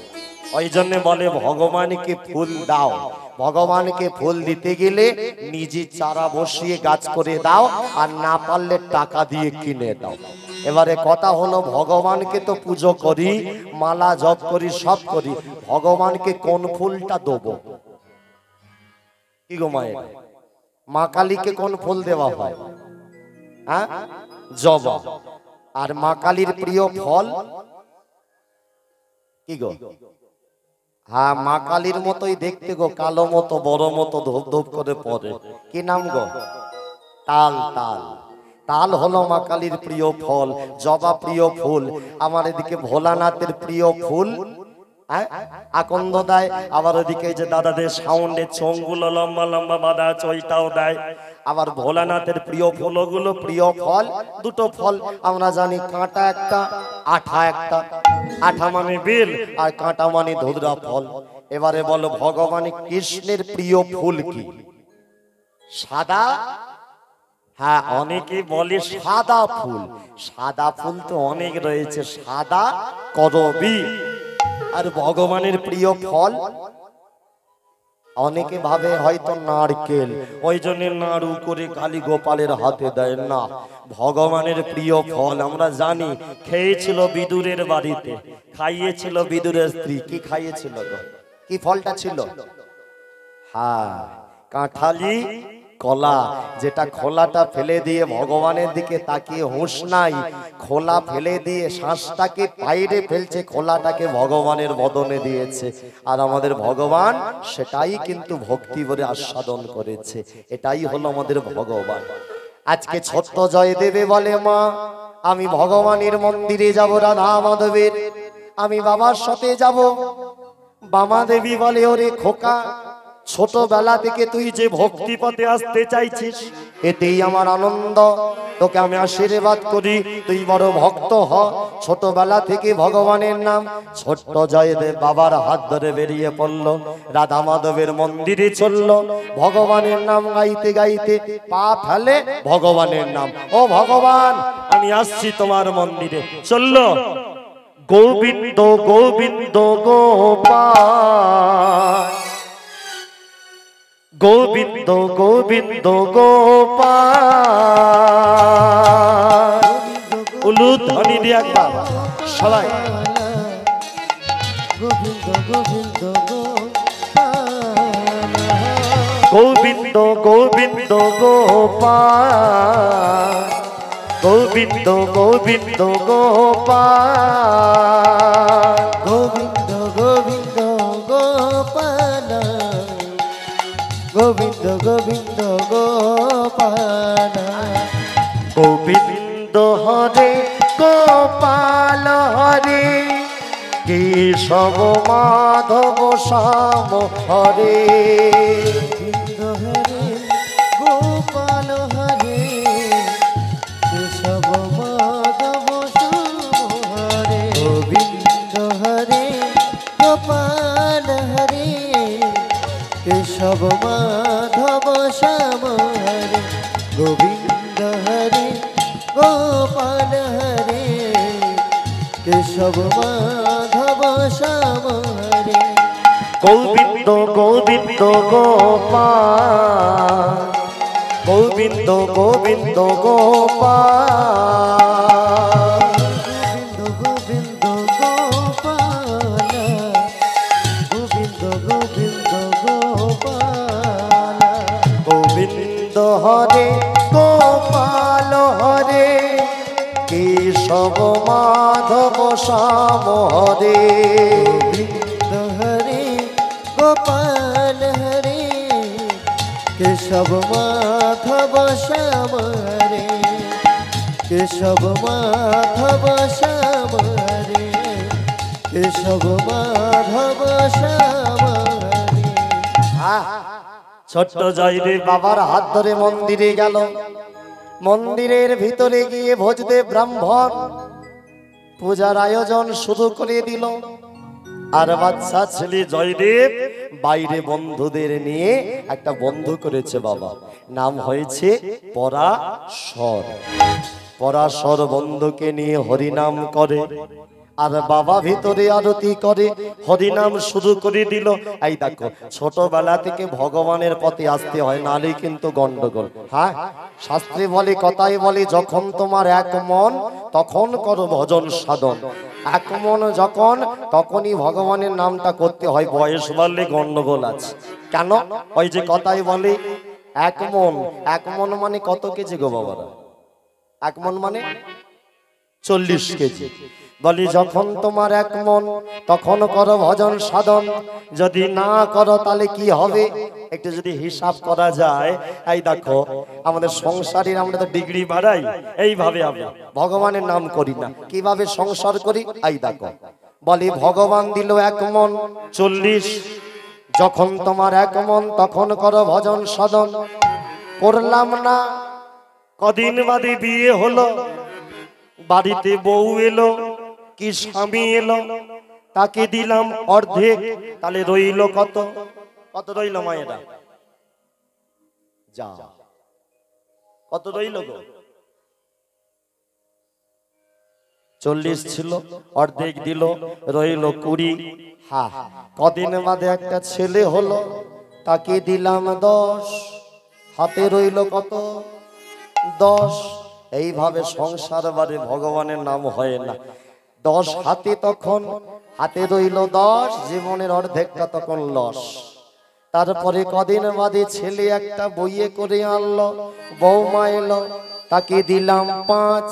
Speaker 1: ওই জন্য বলে ভগবানকে ফুল দাও। ভগবানকে ফুল দিতে গেলে নিজে চারা বসিয়ে গাছ করে দাও, আর না পারলে টাকা দিয়ে কিনে দাও। এবারে কথা হলো, ভগবানকে তো পুজো করি, মালা জপ করি, সব করি, ভগবানকে কোন ফুলটা দেবো? কি গো মায়ের? মা কালীকে কোন ফুল দেওয়া হয়? হ্যাঁ, জবা। আর মা কালীর প্রিয় ফল কি গো? হ্যাঁ, মা কালীর মতোই দেখতে গো, কালো মতো, বড় মতো, ধূপ ধূপ করে পড়ে। কি নাম গো? তাল। তাল তাল হলো মা কালীর প্রিয় ফল, জবা প্রিয় ফুল। আমার এদিকে ভোলানাথের প্রিয় ফুল আকন্দ দেয়, আবার ওদিকে যে দাদাদের সাউন্ডের চোঙগুলো লম্বা লম্বা বাঁধা আছে ওইটাও দেয়। আবার ভোলানাথের প্রিয় ফুলগুলো, প্রিয় ফল দুটো ফল আমরা জানি, কাঁটা একটা, আঠা একটা। আঠা মানে বেল, আর কাঁটা মানে ধুধরা ফল। এবারে বলো, ভগবান কৃষ্ণের প্রিয় ফুল কি? সাদা? হ্যাঁ, অনেকে বলে সাদা ফুল। সাদা ফুল তো অনেক রয়েছে, সাদা করবী। আর ভগবানের প্রিয় ফল অনেকে ভাবে হয়তো নারকেল, ওই জন্য নাড়ু করে কালী গোপালের হাতে দেয় না। ভগবানের প্রিয় ফল আমরা জানি, খেয়েছিল বিদুরের বাড়িতে, খাইয়েছিল বিদুরের স্ত্রী। কি খাইয়েছিল গো? কি ফলটা ছিল? হ্যাঁ, কাঁঠালি কলা, যেটা খোলাটা ফেলে দিয়ে ভগবানের দিকে তাকিয়ে হুঁশ নাই, খোলা ফেলে দিয়ে শ্বাসটাকে বাইরে ফেলছে, খোলাটাকে ভগবানের বদনে দিয়েছে। আর আমাদের ভগবান সেটাই কিন্তু ভক্তি ভরে আস্বাদন করেছে। এটাই হলো আমাদের ভগবান। আজকে ছোট্ট জয়দেবে বলে, মা আমি ভগবানের মন্দিরে যাব, রাধা মাধবের, আমি বাবার সাথে যাব। বামা দেবী বলে, ওরে খোকা, ছোটবেলা থেকে তুই যে ভক্তি পথে আসতে চাইছিস, এতেই আমার আনন্দ। তোকে আমি আশীর্বাদ করি, তুই বড় ভক্ত হ। ছোটবেলা থেকে ভগবানের নাম। ছোট্ট জয়দেব বাবার হাত ধরে বেরিয়ে পড়ল, রাধা মাধবের মন্দিরে চলল। ভগবানের নাম গাইতে গাইতে পা ফেলে ভগবানের নাম। ও ভগবান, আমি আসছি তোমার মন্দিরে। চলল গোবিন্দ গোবিন্দ গোপাল, গোবিন্দ গোবিন্দ গোপাল। উলুদ ধ্বনি দিয়ে একবার সবাই,
Speaker 3: গোবিন্দ গোবিন্দ
Speaker 1: গোবিন্দ গোবিন্দ গোপাল, গোবিন্দ গোবিন্দ গোপাল,
Speaker 3: গোবিন্দ গোবিন্দ গোপাল, গোবিন্দ গোবিন্দ গোপাল,
Speaker 1: গোবিন্দ হরে গোপাল হরে, কেশব মাধব শ্যাম হরে,
Speaker 3: গোবিন্দ হরে গোপাল হরে, কেশব মাধব শ্যাম হরে, গোবিন্দ হরে গোপাল হরে, কেশব মাধব শ্যাম হরে, গোবিন্দ হরে গোপাল হরে, কেশব মাধব শ্যাম হরে,
Speaker 1: গোবিন্দ গোবিন্দ গোপাল, গোবিন্দ গোবিন্দ গোপাল,
Speaker 3: গোবিন্দ গোবিন্দ গোপাল, গোবিন্দ গোবিন্দ গোপাল,
Speaker 1: গোবিন্দ হরে গোপাল হরে, কেশব মাধব শ্যাম হরে
Speaker 3: গোবিন্দ হরে গোপাল হরে কেশব মাধব শ্যাম হরে কেশব মাধব শ্যাম হরে কেশব মাধব শ্যাম হরে।
Speaker 1: ছোট্ট জয়দেব বাবার হাত ধরে মন্দিরে গেল। মন্দিরের ভিতরে গিয়ে ভোজদেব ব্রাহ্মণ পূজার আয়োজন শুরু করে দিল। আর বাচ্চা ছেলে জয়দেব বাইরে বন্ধুদের নিয়ে একটা বন্ধু করেছে বাবা, নাম হয়েছে পরাশর। পরাশর বন্ধুকে নিয়ে হরিনাম করে আর বাবা ভিতরে আরতি করে, হরিনাম শুরু করে দিল। এই দেখো, ছোটবেলা থেকে ভগবানের পথে আসতে হয়, নালে কিন্তু গন্ডগোল। হ্যাঁ, শাস্ত্রে বলে, কথাই বলে, যখন তোমার এক মন তখন করো ভজন সাধন। এক মন যখন, তখনই ভগবানের নামটা করতে হয়। বয়স বাড়লে গন্ডগোল আছে। কেন? ওই যে কথাই বলে এক মন। এক মন মানে কত কেজি গো বাবারা? এক মন মানে 40 কেজি। বলি যখন তোমার এক মন তখন করো ভজন সাধন, যদি না করো তাহলে কি হবে? একটু যদি হিসাব করা যায়, এই দেখো আমাদের সংসারের আমরা তো ডিগ্রি বাড়াই এইভাবে, আমরা ভগবানের নাম করি না, কিভাবে সংসার করি? এই দেখো, বলি ভগবান দিল এক মন 40, যখন তোমার এক মন তখন করো ভজন সাধন। করলাম না, কদিন বাদে বিয়ে হলো, বাড়িতে বউ এলো কি স্বামী এলো, তাকে দিলাম অর্ধেক, তাহলে রইল কত? কত রইল মায়েরা? যা, কত রইল গো? 40 ছিল, অর্ধেক দিল, রইল 20। হ্যাঁ, কদিন বাদে একটা ছেলে হলো, তাকে দিলাম 10, হাতে রইল কত? 10। এইভাবে সংসার বাড়ে ভগবানের নাম হয় না। 10 হাতে, তখন হাতে রইল 10, জীবনের অর্ধেকটা তখন লস। তারপরে কদিন বাদে ছেলে একটা বইয়ে করে আনলো, বৌমা এলো, তাকে দিলাম 5,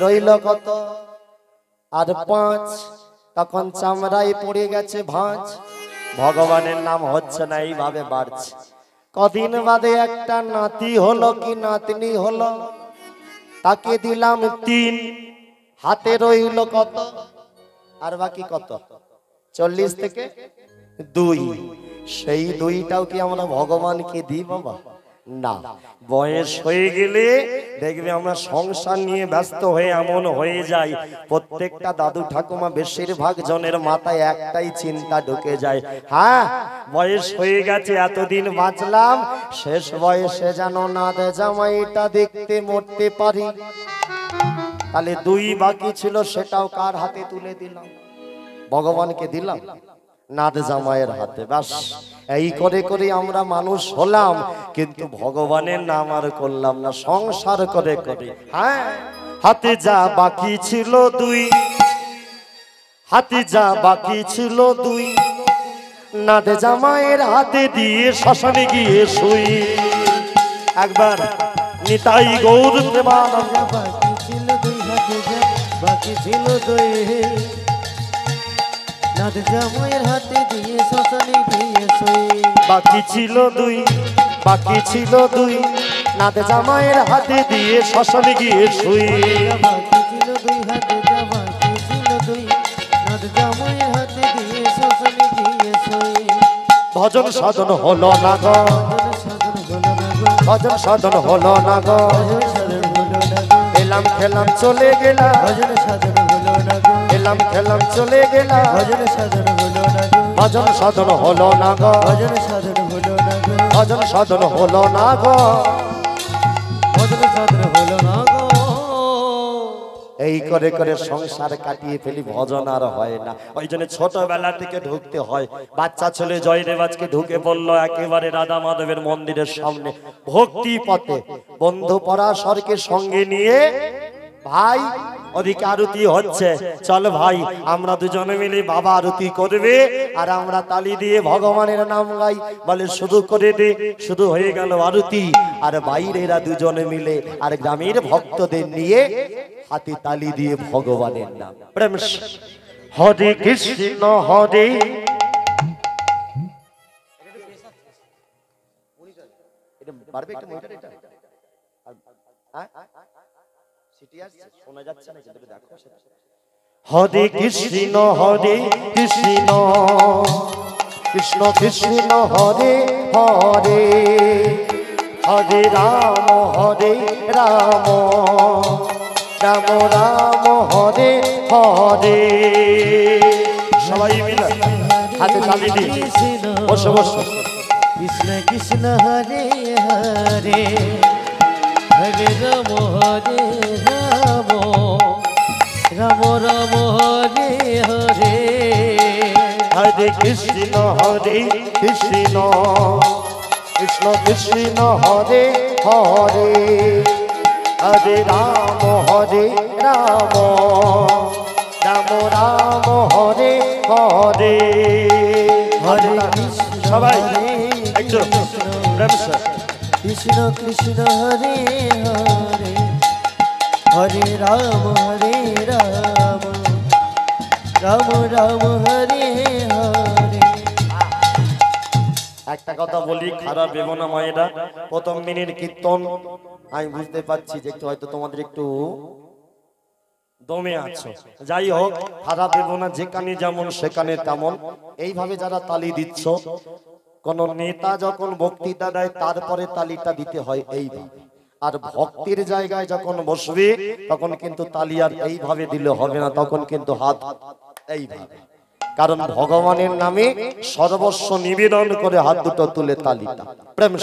Speaker 1: রইল কত? আর 5, তখন চামড়ায় পড়ে গেছে ভাঁজ। ভগবানের নাম হচ্ছে না, এইভাবে বাড়ছে। কদিন বাদে একটা নাতি হলো কি নাতনি হলো, তাকে দিলাম 3, হাতে রইল কত? আর বাকি কত? 40 থেকে 2। সেই 2টাও কি আমরা ভগবানকে দিই বাবা? না। বয়স হয়ে গেলে দেখবে আমরা সংসার নিয়ে ব্যস্ত হয়ে এমন হয়ে যাই, প্রত্যেকটা দাদু ঠাকুমা বেশিরভাগ জনের মাথায় একটাই চিন্তা ঢুকে যায়, হ্যাঁ বয়স হয়ে গেছে, এতদিন বাঁচলাম, শেষ বয়সে যেন না দে জামাইটা দেখতে মরতে পারি। তাহলে 2 বাকি ছিল, সেটাও কার হাতে তুলে দিলাম? ভগবানকে দিলাম, নাদ জামাইয়ের হাতে। ব্যাস, এই করে করে আমরা মানুষ হলাম, কিন্তু ভগবানের নাম আর করলাম না, সংসার করে করে। হ্যাঁ, হাতে যা বাকি ছিল 2, হাতে যা বাকি ছিল 2, নাদ জামাইয়ের হাতে দিয়ে শ্মশানে গিয়ে শুই। একবার নিতাই গৌর প্রেমানন্দ।
Speaker 3: বাকি ছিল 2 হাতে যা বাকি ছিল 2, নাদ জামাইয়ের হাতে দিয়ে শ্মশানে গিয়ে শুই।
Speaker 1: বাকি ছিল 2, বাকি ছিল 2, নাদ জামাইয়ের হাতে দিয়ে শ্মশানে গিয়ে শুই।
Speaker 3: বাকি ছিল 2 হাতে যা বাকি ছিল 2, নাদ জামাইয়ের হাতে দিয়ে শ্মশানে গিয়ে শুই।
Speaker 1: ভজন সাধন হলো না গো, ভজন সাধন হলো না গো, এলাম খেলাম চলে গেলাম,
Speaker 3: ভজন সাধন হলো না গো,
Speaker 1: এলাম খেলাম চলে গেলাম,
Speaker 3: ভজন সাধন হলো না গো,
Speaker 1: ভজন সাধন হলো না গো,
Speaker 3: ভজন সাধন হলো না গো,
Speaker 1: ভজন সাধন হলো না গো,
Speaker 3: ভজন সাধন হলো না গো।
Speaker 1: এই করে করে সংসার কাটিয়ে ফেলি, ভজন আর হয় না। ওই জন্য ছোটবেলা থেকে ঢুকতে হয়। বাচ্চা ছেলে জয়দেব আজকে ঢুকে পড়লো একেবারে রাধা মাধবের মন্দিরের সামনে, ভক্তি পথে। বন্ধু পরাশরকে সঙ্গে নিয়ে, ভাই ওদিকে আরতি হচ্ছে। চল ভাই আমরা দুজনে মিলে বাবা আরতি করবে আর আমরা তালি দিয়ে ভগবানের নাম গাই। বলে শুরু করে দে। শুরু হয়ে গেল আরতি আর বাইরেরা দুজনে মিলে আর গ্রামের ভক্তদের নিয়ে হাতে তালি দিয়ে ভগবানের নাম প্রেম। হরে কৃষ্ণ হরে হরে কৃষ্ণ হরে কৃষ্ণ কৃষ্ণ কৃষ্ণ হরে হরে হরে রাম রাম রাম হরে হরে। সবাই মিলে হাতে তালি দি বসো বসো।
Speaker 3: কৃষ্ণ কৃষ্ণ হরে হরে হরে রাম রাম রাম রাম হরে হরে।
Speaker 1: হরে কৃষ্ণ হরে কৃষ্ণ কৃষ্ণ কৃষ্ণ হরে হরে হরে রাম রাম রাম রাম হরে হরে। হরে সবাই একটু
Speaker 3: কৃষ্ণ কৃষ্ণ হরে হরে হরে রাম রাম রাম রাম হরে হরে।
Speaker 1: একটা কথা বলি, খারাপ ভেবো না মায়েরা। প্রথম দিনের কীর্তন আমি বুঝতে পারছি যে একটু হয়তো তোমাদের একটু দমে আছো। যাই হোক, খারাপ ভেবো না, যেখানে যেমন সেখানে তেমন। এইভাবে যারা তালি দিচ্ছ, কোন নেতা যখন বক্তৃতা দেয় তারপরে তালিটা দিতে হয় এইভাবে। আর ভক্তির জায়গায় যখন বসবে তখন কিন্তু তালি আর এইভাবে দিলে হবে না, তখন কিন্তু হাত এইভাবে। কারণ ভগবানের নামে সর্বস্ব নিবেদন করে হাত দুটো তুলে তালিটা প্রেম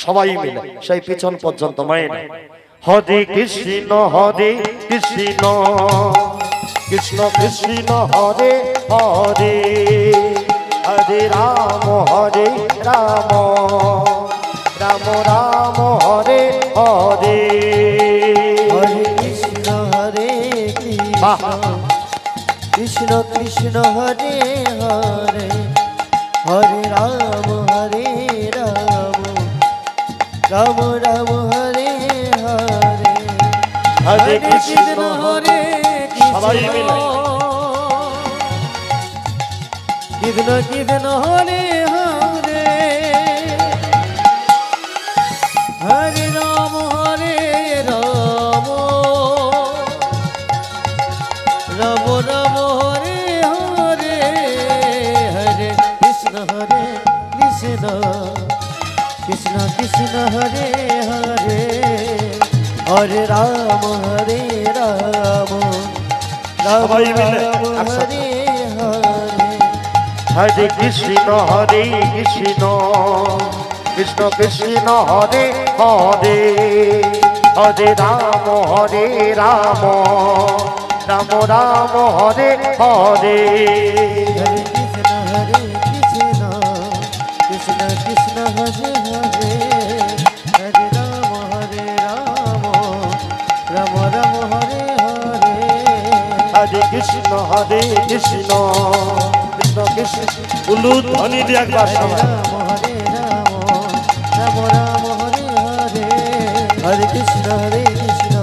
Speaker 1: সবাই মিলে সেই পিছন পর্যন্ত মায়ের। হরে কৃষ্ণ হরে কৃষ্ণ কৃষ্ণ কৃষ্ণ হরে হরে হরে রাম রাম রাম রাম হরে হরে।
Speaker 3: হরে কৃষ্ণ হরে কৃষ্ণ কৃষ্ণ কৃষ্ণ হরে হরে হরে রাম রাম রাম রাম হরে হরে।
Speaker 1: হরে কৃষ্ণ হরে সবাই মিলে
Speaker 3: কৃষ্ণ কৃষ্ণ হরে হরে হরে রাম রাম রাম রাম হরে হরে। হরে কৃষ্ণ কৃষ্ণ কৃষ্ণ কৃষ্ণ হরে হরে হরে রাম রাম
Speaker 1: সবাই মিলে
Speaker 3: হরে হরে।
Speaker 1: হরে কৃষ্ণ হরে কৃষ্ণ কৃষ্ণ কৃষ্ণ হরে হরে হরে রাম রাম রাম রাম হরে হরে।
Speaker 3: হরে কৃষ্ণ কৃষ্ণ কৃষ্ণ হরে হরে হরে রাম রাম রাম হরে হরে।
Speaker 1: হরে কৃষ্ণ কৃষ্ণ কৃষ্ণ উলু ধ্বনি দিয়ে একবার সবাই।
Speaker 3: রাম রাম রাম হরে হরে হরে কৃষ্ণ কৃষ্ণ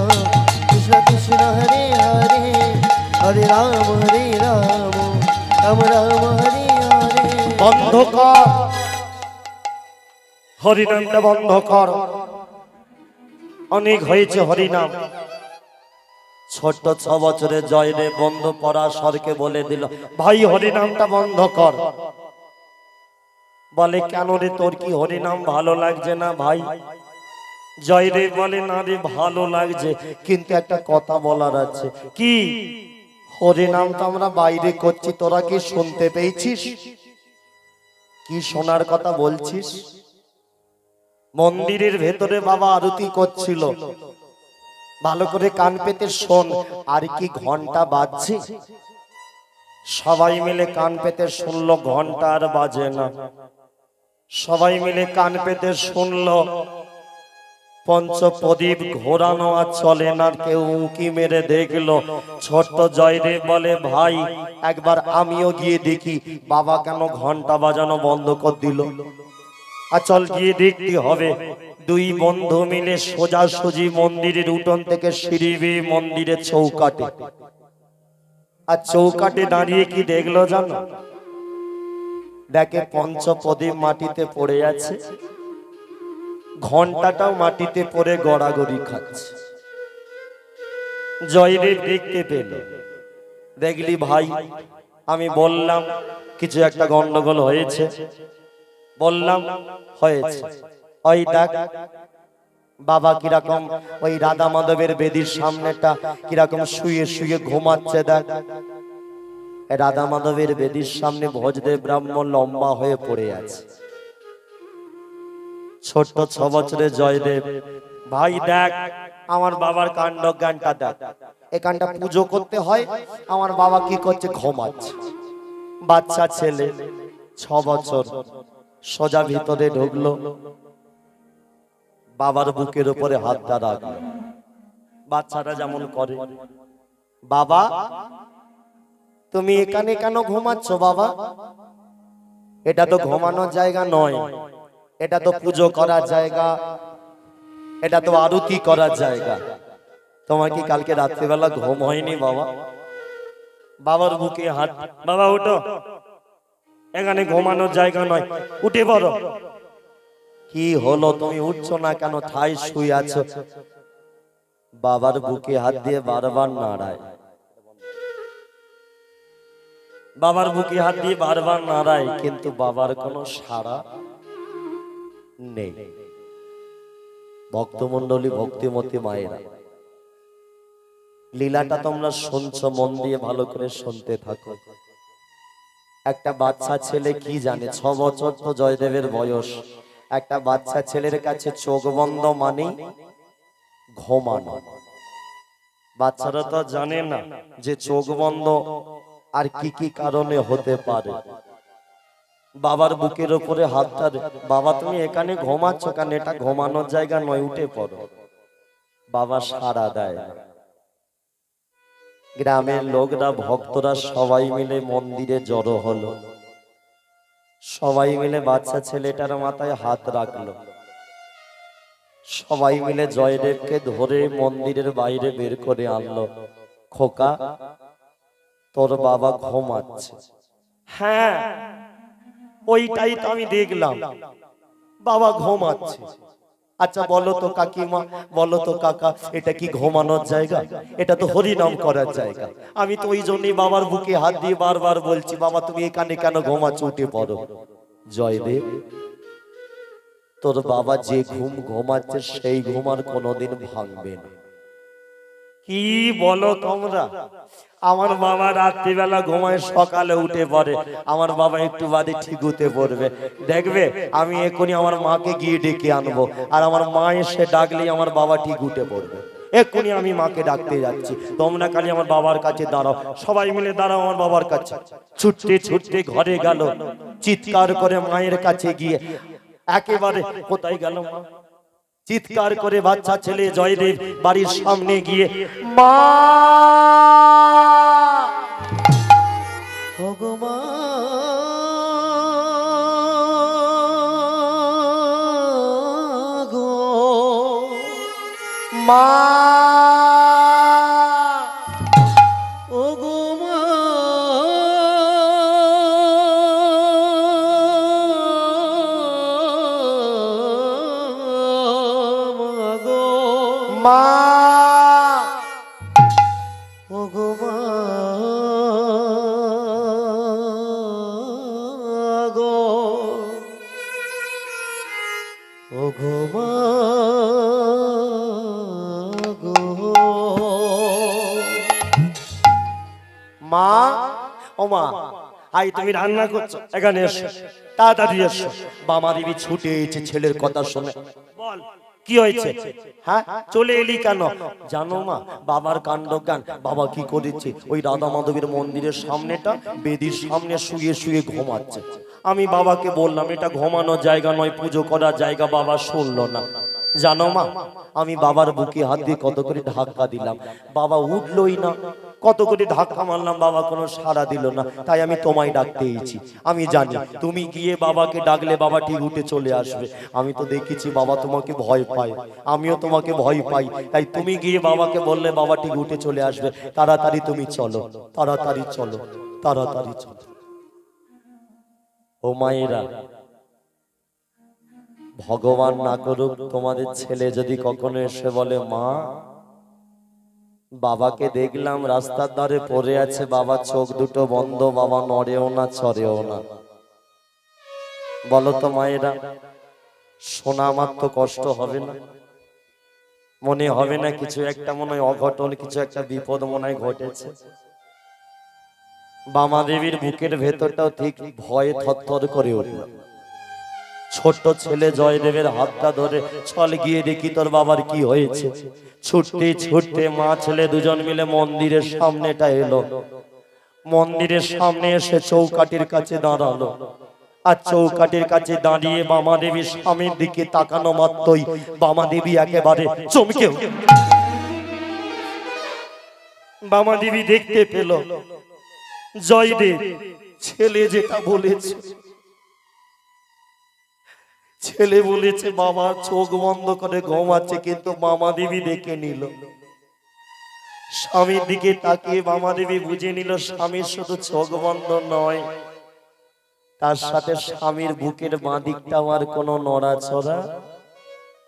Speaker 3: কৃষ্ণ কৃষ্ণ হরে হরে হরে রাম রাম রাম রাম হরে হরে।
Speaker 1: বন্ধ কর হরিনামটা বন্ধ কর, অনেক হয়েছে হরিনাম। ছোট্ট 6 বছরে জয় রে বন্ধ পরাশরকে বলে দিল, ভাই হরিনামটা বন্ধ কর। বলে কেন রে, তোর কি হরিনাম ভালো লাগছে না ভাই? জয় রে বলে না রে ভালো লাগছে, কিন্তু একটা কথা বলার আছে। কি? হরিনাম তো আমরা বাইরে করছি, তোরা কি শুনতে পেয়েছিস? কি শোনার কথা বলছিস? মন্দিরের ভেতরে বাবা আরতি করছিল, ভালো করে কান পেতে শোন। আর কি ঘন্টা বাজছে? সবাই মিলে কান পেতে শুনলো, ঘন্টা আর বাজে না। সবাই মিলে কান পেতে শুনলো, পঞ্চপ্রদীপ ঘোরানো আর চলে না, কেউ উঁকি মেরে দেখলো। ছোট্ট জয়দেব বলে, ভাই একবার আমিও গিয়ে দেখি বাবা কেন ঘন্টা বাজানো বন্ধ করে দিল। আর চল গিয়ে দেখতে হবে। দুই বন্ধু মিলে সোজাসুজি মন্দিরের উঠোন থেকে সিঁড়ি বেয়ে মন্দিরের চৌকাটে, আর চৌকাটে দাঁড়িয়ে কি দেখলো জানো? দেখে পঞ্চপ্রদীপ মাটিতে পড়ে আছে, ঘন্টাটাও মাটিতে পড়ে গড়াগড়ি খাচ্ছে। জয়দেব দেখতে পেল। দেখলি ভাই, আমি বললাম কিছু একটা গন্ডগোল হয়েছে, বললাম হয়েছে। ওই দেখ বাবা কিরকম ওই রাধা মাধবের বেদির সামনেটা কিরকম শুয়ে শুয়ে ঘুমাচ্ছে। দেখ রাধা মাধবের বেদির সামনে ভোজদেব ব্রাহ্মণ লম্বা হয়ে পড়ে আছে। ছোট্ট 6 বছরের জয়দেব, ভাই দেখ আমার বাবার কাণ্ড জ্ঞানটা দেখ, এখানটা পুজো করতে হয়, আমার বাবা কি করছে? ঘুমাচ্ছে। বাচ্চা ছেলে 6 বছর, সোজা ভিতরে ঢুকলো, বাবার বুকের উপরে হাতটা রাখলো। বাচ্চারা যেমন করে, বাবা তুমি এখানে কেন ঘুমাচ্ছ বাবা? এটা তো ঘুমানোর জায়গা নয়, এটা তো পুজো করার জায়গা, এটা তো আরতি করার জায়গা। তোমার কি কালকে রাত্রিবেলা ঘুম হয়নি বাবা? বাবার বুকে হাত, বাবা ওঠো, এখানে ঘুমানোর জায়গা নয়, উঠে পড়ো। কি হলো তুমি উঠছো না কেন? ঠাই শুয়ে আছো। বাবার বুকে হাত দিয়ে বারবার নাড়ায়, বাবার বুকে হাত দিয়ে বারবার নাড়ায়, কিন্তু বাবার কোনো সাড়া নেই। ভক্তমণ্ডলী, ভক্তিমতী মায়েরা, লীলাটা তোমরা শুনছো, মন দিয়ে ভালো করে শুনতে থাকো। একটা বাচ্চা ছেলে কি জানে, 6 বছর তো জয়দেবের বয়স। একটা বাচ্চা ছেলের কাছে চোখ বন্ধ মানে ঘুমানো। বাচ্চারা তো জানে না যে চোখ বন্ধ আর কি কি কারণে হতে পারে। বাবার বুকের উপরে হাতটা, বাবা তুমি এখানে ঘুমাচ্ছ কেন? এটা ঘুমানোর জায়গা নয়, উঠে পড়ো। বাবা সাড়া দেয়। গ্রামের লোকরা, ভক্তরা সবাই মিলে মন্দিরে জড়ো হলো। সবাই মিলে বাচ্চা ছেলেটার মাথায় হাত রাখলো। সবাই মিলে জয়দেবকে ধরে মন্দিরের বাইরে বের করে আনলো। খোকা, তোর বাবা ঘুমাচ্ছে। হ্যাঁ ওইটাই তো আমি দেখলাম, বাবা ঘুমাচ্ছে। আচ্ছা বলো তো কাকিমা, বলো তো কাকা, এটা কি ঘুমানোর জায়গা? এটা তো হরিনাম করার জায়গা। আমি তো ওই জন্যই বাবার বুকে হাত দিয়ে বারবার বলছি, বাবা তুমি এখানে কেন ঘুমাচ্ছ? উঠে পড়ো। জয়দেব, তোর বাবা যে ঘুম ঘুমাচ্ছে সেই ঘুম আর কোনোদিন ভাঙবে না। কি বলো তোমরা? আমার বাবা রাত্রিবেলা ঘুমায়, সকালে উঠে পড়ে। আমার বাবা একটু বাদে ঠিক উঠে পড়বে। দেখবে আমি এখনই আমার মাকে গিয়ে ডেকে আনবো, আর আমার মা এসে ডাকলেই আমার বাবা ঠিক উঠে পড়বে। এক্ষুনি আমি মাকে ডাকতে যাচ্ছি, তোমরা খালি আমার বাবার কাছে দাঁড়াও। সবাই মিলে দাঁড়াও আমার বাবার কাছে। ছুটতে ছুটতে ঘরে গেল, চিৎকার করে মায়ের কাছে গিয়ে একেবারে, কোথায় গেল মা? চিৎকার করে বাচ্চা ছেলে জয়দেব বাড়ির সামনে গিয়ে, মা
Speaker 3: ভগমা গো,
Speaker 1: মা
Speaker 3: ও গো মা গো,
Speaker 1: মা
Speaker 3: ও গো মা গো, ও গো মা গো।
Speaker 1: মা, ও মা, আই তুমি রান্না করছো, এখানে এসো, তাড়াতাড়ি এসো। বাবা দেবী ছুটে এসেছে ছেলের কথা শুনে। বল কি হয়েছে? হ্যাঁ চলে এলি কেন? জানো মা, বাবার কাণ্ড জ্ঞান। বাবা কি করেছে? ওই রাধা মাধবের মন্দিরের সামনেটা বেদির সামনে শুয়ে শুয়ে ঘুমাচ্ছে। আমি বাবাকে বললাম এটা ঘুমানোর জায়গা নয়, পুজো করার জায়গা। বাবা শুনলো না। জানো মা, আমি বাবার বুকে হাত দিয়ে কত করে ধাক্কা দিলাম, বাবা উঠলই না। কত করে ধাক্কা মারলাম, বাবা কোনো সাড়া দিল না। তাই আমি তোমায় ডাকতে এসেছি। আমি জানি তুমি গিয়ে বাবাকে ডাকলে বাবা ঠিক উঠে চলে আসবে। আমি তো দেখেছি বাবা তোমাকে ভয় পায়, আমিও তোমাকে ভয় পাই। তাই তুমি গিয়ে বাবাকে বললে বাবা ঠিক উঠে চলে আসবে। তাড়াতাড়ি তুমি চলো, তাড়াতাড়ি চলো, তাড়াতাড়ি চলো। ও মায়েরা, ভগবান না করুক তোমাদের ছেলে যদি কখনো এসে বলে, মা বাবাকে দেখলাম রাস্তার ধারে পড়ে আছে, বাবা চোখ দুটো বন্ধ, বাবা নড়েও না চড়েও না, বলো তো মায়েরা, শোনা আমার তো কষ্ট হবে না? মনে হবে না কিছু একটা মনে হয় অঘটন, কিছু একটা বিপদ মনে হয় ঘটেছে? বামা দেবীর বুকের ভেতরটাও ঠিক ভয়ে থরথর করে উঠল। ছোট্ট ছেলে জয়দেবের হাতটা ধরে, চল গিয়ে দেখি তোর বাবার কি হয়েছে। ছুটতে ছুটতে মা ছেলে দুজন মিলে মন্দিরের সামনেটা এলো। মন্দিরের সামনে এসে চৌকাঠির কাছে দাঁড়ালো। আর চৌকাঠির কাছে দাঁড়িয়ে বামা দেবী স্বামীর দিকে তাকানো মাত্রই বামা দেবী একেবারে চমকে বামা দেবী দেখতে পেল জয়দেব ছেলে যেটা বলেছে। ছেলে বলেছে বাবা চোখ বন্ধ করে ঘুমাচ্ছে, কিন্তু মামা দেবী দেখে নিল। স্বামীর দিকে তাকিয়ে মামা দেবী বুঝে নিল স্বামীর শুধু চোখ বন্ধ নয়, তার সাথে স্বামীর বুকের বাঁ দিকটাও আর কোনো নড়াচড়া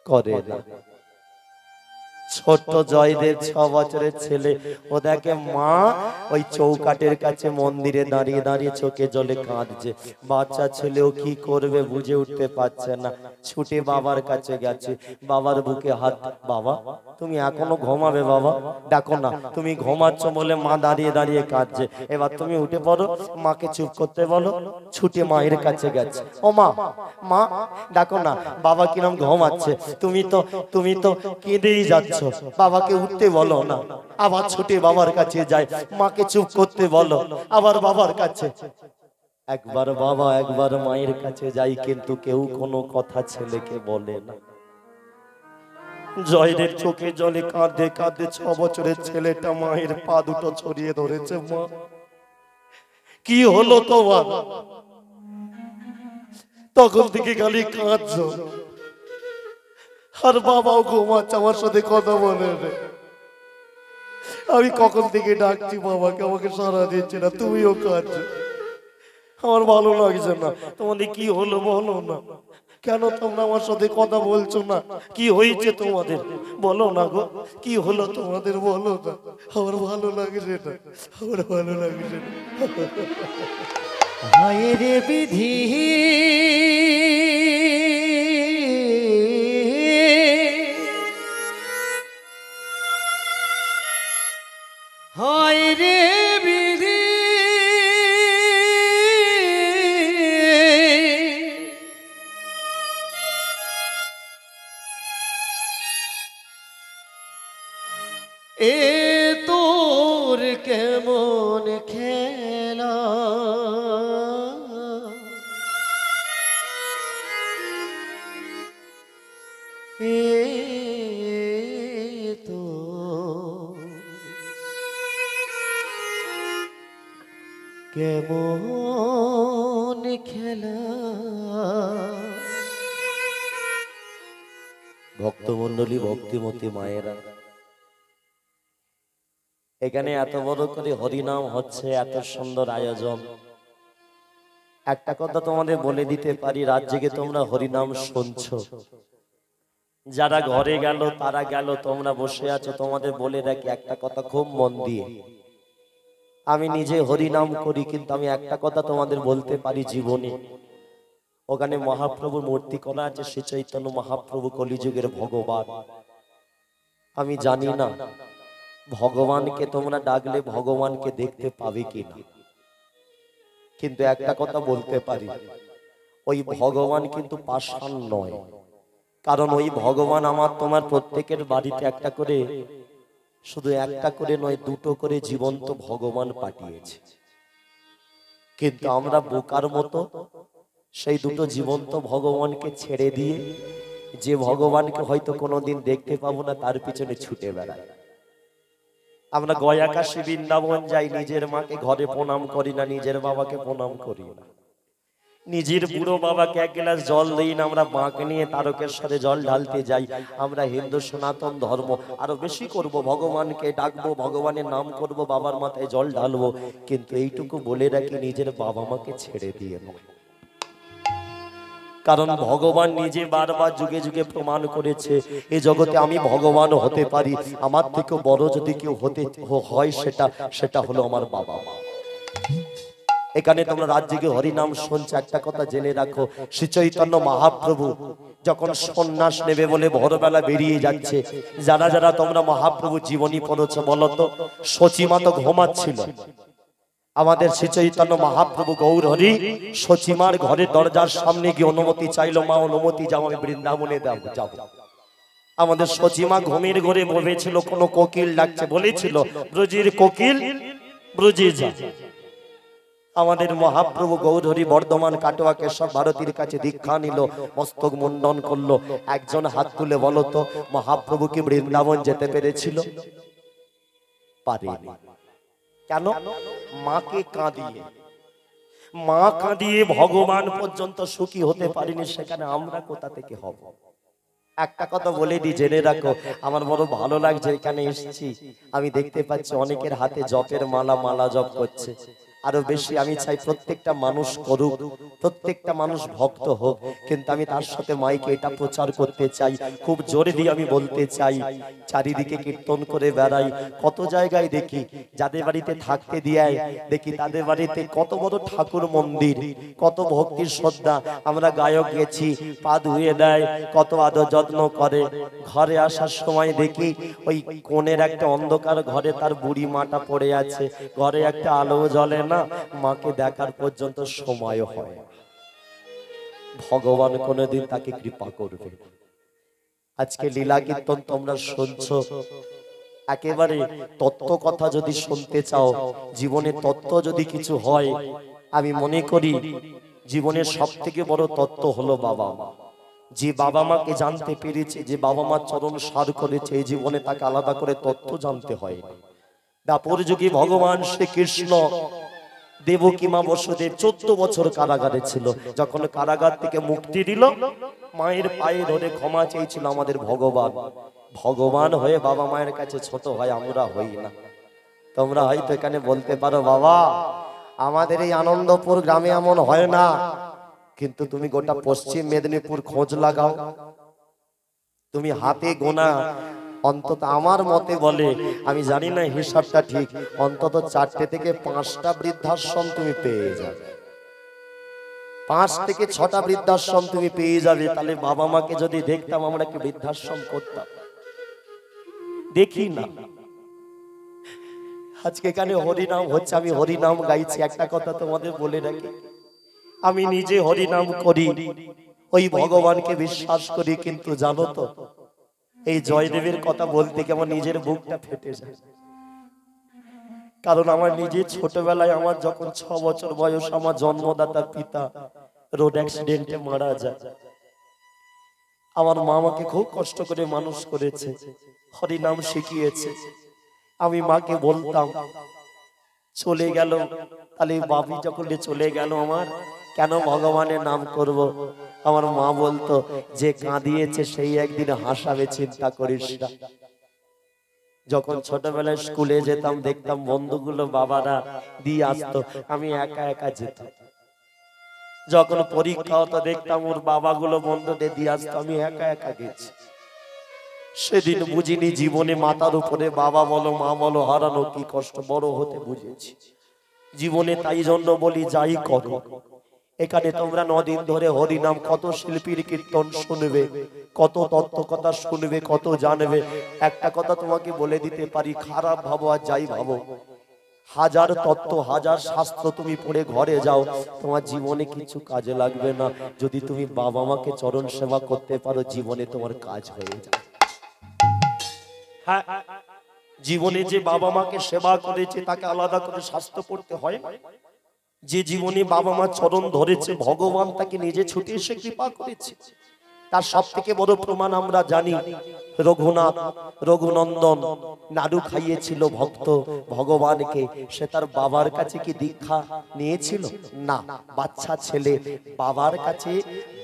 Speaker 1: করে না। ছোট্ট জয়দেব 6 বছরের ছেলে, ও দেখে মা ওই চৌকাঠের কাছে মন্দিরে দাঁড়িয়ে দাঁড়িয়ে চোখে জলে কাঁদছে। বাচ্চা ছেলেও কি করবে বুঝে উঠতে পারছে না, ছুটে বাবার কাছে গেছে, বাবার বুকে হাত। বাবা তুমি এখনো ঘুমাবে? বাবা ডাকো না, তুমি ঘুমাচ্ছ বলে মা দাঁড়িয়ে দাঁড়িয়ে কাঁদছে। এবার তুমি উঠে পড়ো, মাকে চুপ করতে বলো। ছুটে মায়ের কাছে গেছে, ও মা, মা ডাকো না, বাবা কিরম ঘুমাচ্ছে, তুমি তো কেঁদেই যাচ্ছ, বাবাকে উঠতে বলো না। আবার ছুটে বাবার কাছে যায়, মাকে চুপ করতে বলো। আবার বাবার কাছে, একবার বাবা একবার মায়ের কাছে যাই, কিন্তু কেউ কোনো কথা ছেলেকে বলে না। জয়দেব চোখে জলে কাঁদে কাঁদে 6 বছরের ছেলেটা মায়ের পা দুটো ছড়িয়ে ধরেছে। মা কি হলো তোমার? তখন থেকে খালি কাঁদছ, আর বাবাও ঘুমাচ্ছে, আমার সাথে কথা বলে। আমি কখন থেকে ডাকছি বাবাকে, আমাকে সাড়া দিচ্ছে না, তুমিও কাঁদছো, আমার ভালো লাগছে না। তোমাদের কি হলো বলো না, কেন তোমরা আমার সাথে কথা বলছো না? কি হয়েছে তোমাদের বলো না গো, কি হলো তোমাদের বলো না, আমার ভালো লাগছে না, আমার ভালো লাগছে না।
Speaker 3: হায় রে বিধি, হায় রে বিধি, এ তোর কেমন খেলা, এ তো কেমন খেলা।
Speaker 1: ভক্তমণ্ডলী, ভক্তিমতী মায়েরা, এখানে এত বড় করে হরিনাম হচ্ছে, এত সুন্দর আয়োজন। একটা কথা তোমাদের বলে দিতে পারি, রাত জেগে তোমরা হরিনাম শুনছো, যারা ঘরে গেল তারা গেল, তোমরা বসে আছো, তোমাদের বলে রাখি একটা কথা খুব মন দিয়ে। আমি নিজে হরিনাম করি, কিন্তু আমি একটা কথা তোমাদের বলতে পারি, জীবনে ওখানে মহাপ্রভুর মূর্তি করা আছে, শ্রী চৈতন্য মহাপ্রভু কলিযুগের ভগবান। আমি জানি না ভগবানকে তোমরা ডাকলে ভগবানকে দেখতে পাবে কিনা, কিন্তু একটা কথা বলতে পারি, ওই ভগবান কিন্তু পাষাণ নয়। কারণ ওই ভগবান আমার তোমার প্রত্যেকের বাড়িতে একটা করে, শুধু একটা করে নয়, দুটো করে জীবন্ত ভগবান পাঠিয়েছে। কিন্তু আমরা বোকার মতো সেই দুটো জীবন্ত ভগবানকে ছেড়ে দিয়ে যে ভগবানকে হয়তো কোনোদিন দেখতে পাবো না তার পিছনে ছুটে বেড়ায়। আমরা গয়া কাশী বৃন্দাবন যাই, নিজের মাকে ঘরে প্রণাম করি না, নিজের বাবাকে প্রণাম করি না, নিজের বুড়ো বাবাকে এক গ্লাস জল দিই না, আমরা মাকে নিয়ে তারকেশ্বরে জল ঢালতে যাই। আমরা হিন্দু সনাতন ধর্ম আরো বেশি করব, ভগবানকে ডাকবো, ভগবানের নাম করব, বাবার মাথায় জল ঢালবো, কিন্তু এইটুকু বলে রাখি নিজের বাবা মাকে ছেড়ে দিয়ে নয়। কারণ ভগবান নিজে বারবার যুগে যুগে প্রমাণ করেছে এই জগতে আমি ভগবান হতে পারি, আমার থেকে বড় যদি কেউ হতে হয় সেটা হলো আমার বাবা মা। এখানে তোমরা রাজ্যে হরিনাম শুনছো, একটা কথা জেনে রাখো, শ্রী চৈতন্য মহাপ্রভু যখন সন্ন্যাস নেবে বলে ভোরবেলা বেরিয়ে যাচ্ছে, যারা যারা তোমরা মহাপ্রভু জীবনী পড়েছো বলো তো, সচিমা তো ঘুমাচ্ছিল। আমাদের শ্রী চৈতন্য মহাপ্রভু গৌর হরি সচিমার ঘরের দরজার সামনে গিয়ে অনুমতি চাইলো, মা অনুমতি যাও, আমি বৃন্দাবনে যাব। আমাদের সচিমা ঘুমের ঘরে বসেছিল, কোনো কোকিল ডাকছে, বলেছিল ব্রজের কোকিল ব্রজে যা। আমাদের মহাপ্রভু গৌর হরি বর্ধমান কাটোয়া কেশব ভারতীর কাছে দীক্ষা নিল, মস্তক মুন্ডন করলো। একজন হাত তুলে বলো তো, মহাপ্রভু কি বৃন্দাবন যেতে পেরেছিল? পারেনি। কেন? মাকে কাঁদিয়ে, মা কাঁদিয়ে ভগবান পর্যন্ত সুখী হতে পারেনি, সেখানে আমরা কোথা থেকে হব? একটা কথা বলে দি, জেনে রাখো, আমার বড় ভালো লাগছে এখানে এসেছি, আমি দেখতে পাচ্ছি অনেকের হাতে জপের মালা জপ করছে। আরো বেশি আমি চাই প্রত্যেকটা মানুষ করুক, প্রত্যেকটা মানুষ ভক্ত হোক, কিন্তু আমি তার সাথে মাইকে এটা প্রচার করতে চাই, খুব জোরে দিয়ে আমি বলতে চাই, চারিদিকে কীর্তন করে বেড়াই, কত জায়গায় দেখি যাদের বাড়িতে থাকতে দেয়, দেখি তাদের বাড়িতে কত বড় ঠাকুর মন্দির, কত ভক্তির শ্রদ্ধা, আমরা গায়ক গেছি, পা ধুয়ে দেয়, কত আদর যত্ন করে। ঘরে আসার সময় দেখি ওই কোণের একটা অন্ধকার ঘরে তার বুড়ি মাটা পড়ে আছে, ঘরে একটা আলো জ্বলে না, মাকে দেখার পর্যন্ত সময় হয়। ভগবান কোনদিন তাকে কৃপা করবে। আজকে লীলা কীর্তন তোমরা শুনছো, একেবারে তত্ত্ব কথা যদি শুনতে চাও, জীবনে তত্ত্ব যদি কিছু হয়, আমি মনে করি জীবনের সব থেকে বড় তত্ত্ব হলো বাবা মা। যে বাবা মাকে জানতে পেরেছে, যে বাবা মা চরণ সার করেছে, এই জীবনে তাকে আলাদা করে তত্ত্ব জানতে হয়। দাপর যুগে ভগবান শ্রীকৃষ্ণ দেবকী মা বসুদেব 14 বছর কারাগারে ছিল, যখন কারাগার থেকে মুক্তি দিল, মায়ের পায়ে ধরে ক্ষমা চেয়েছিল আমাদের ভগবান। ভগবান হয়ে বাবা মায়ের কাছে ছোট হয়, আমরা হই না। তোমরা হয়তো এখানে বলতে পারো, বাবা আমাদের এই আনন্দপুর গ্রামে এমন হয় না, কিন্তু তুমি গোটা পশ্চিম মেদিনীপুর খোঁজ লাগাও, তুমি হাতে গোনা অন্তত আমার মতে বলে, আমি জানি না হিসাবটা ঠিক, অন্তত 4টে থেকে 5টা বৃদ্ধাশ্রম তুমি পেয়ে যাবে, 5 থেকে 6টা বৃদ্ধাশ্রম তুমি পেয়ে যাবে। তাহলে বাবা মাকে যদি দেখতাম, আমরা কি বৃদ্ধাশ্রম করতাম? দেখি না। আজকে এখানে হরিনাম হচ্ছে, আমি হরিনাম গাইছি, একটা কথা তোমাদের বলে রাখি, আমি নিজে হরিনাম করি, ওই ভগবানকে বিশ্বাস করি, কিন্তু জানো তো এই জয়দেবের কথা বলতে কি আমার নিজের বুকটা ফেটে যায়। কারণ আমার নিজে ছোটবেলায়, আমার যখন 6 বছর বয়স, আমার জন্মদাতা পিতা রোড অ্যাক্সিডেন্টে মারা যায়। আমার মা আমাকে খুব কষ্ট করে মানুষ করেছে, হরিনাম শিখিয়েছে। আমি মাকে বলতাম চলে গেল, তাহলে বাবি যখন চলে গেল আমার কেন ভগবানের নাম করব? আমার মা বলতো, যে কাঁদিয়েছে সেই একদিন হাসাবে, চিন্তা করিস না। যখন ছোটবেলায় স্কুলে যেতাম, দেখতাম বন্ধুগুলো বাবারা দিয়ে আসতো, আমি একা একা যেতাম। যখন পরীক্ষা হতো, দেখতাম ওর বাবাগুলো বন্ধুদের দিয়ে আসতো, আমি একা একা গেছি। সেদিন বুঝিনি জীবনে মাথার উপরে বাবা বলো মা বলো হারানো কি কষ্ট, বড় হতে বুঝেছি জীবনে। তাই জন্য বলি, যাই করো, এখানে তোমরা 9 দিন ধরে হরিনাম, কত শিল্পীর কীর্তন শুনবে, কত তত্ত্ব কথা শুনবে, কত জানবে। একটা কথা তোমাকে বলে দিতে পারি, খারাপ ভাবো আর যাই ভাবো, হাজার তত্ত্ব হাজার শাস্ত্র তুমি পড়ে ঘরে যাও, তোমার জীবনে কিছু কাজে লাগবে না। যদি তুমি বাবা মাকে চরণ সেবা করতে পারো, জীবনে তোমার কাজ হয়ে যায়। হ্যাঁ, জীবনে যে বাবা মাকে সেবা করেছে তাকে আলাদা করে শাস্ত্র পড়তে হয়। যে জীবনে বাবা মা চরণ ধরেছে, ভগবান তাকে নিজে ছুটে এসে কৃপা করেছে। তার সব থেকে বড় প্রমাণ আমরা জানি, রঘুনাথ রঘুনন্দন নাড়ু খাইয়েছিল ভক্ত ভগবানকে, সে তার বাবার কাছে কি দীক্ষা নিয়েছিল? না, বাচ্চা ছেলে বাবার কাছে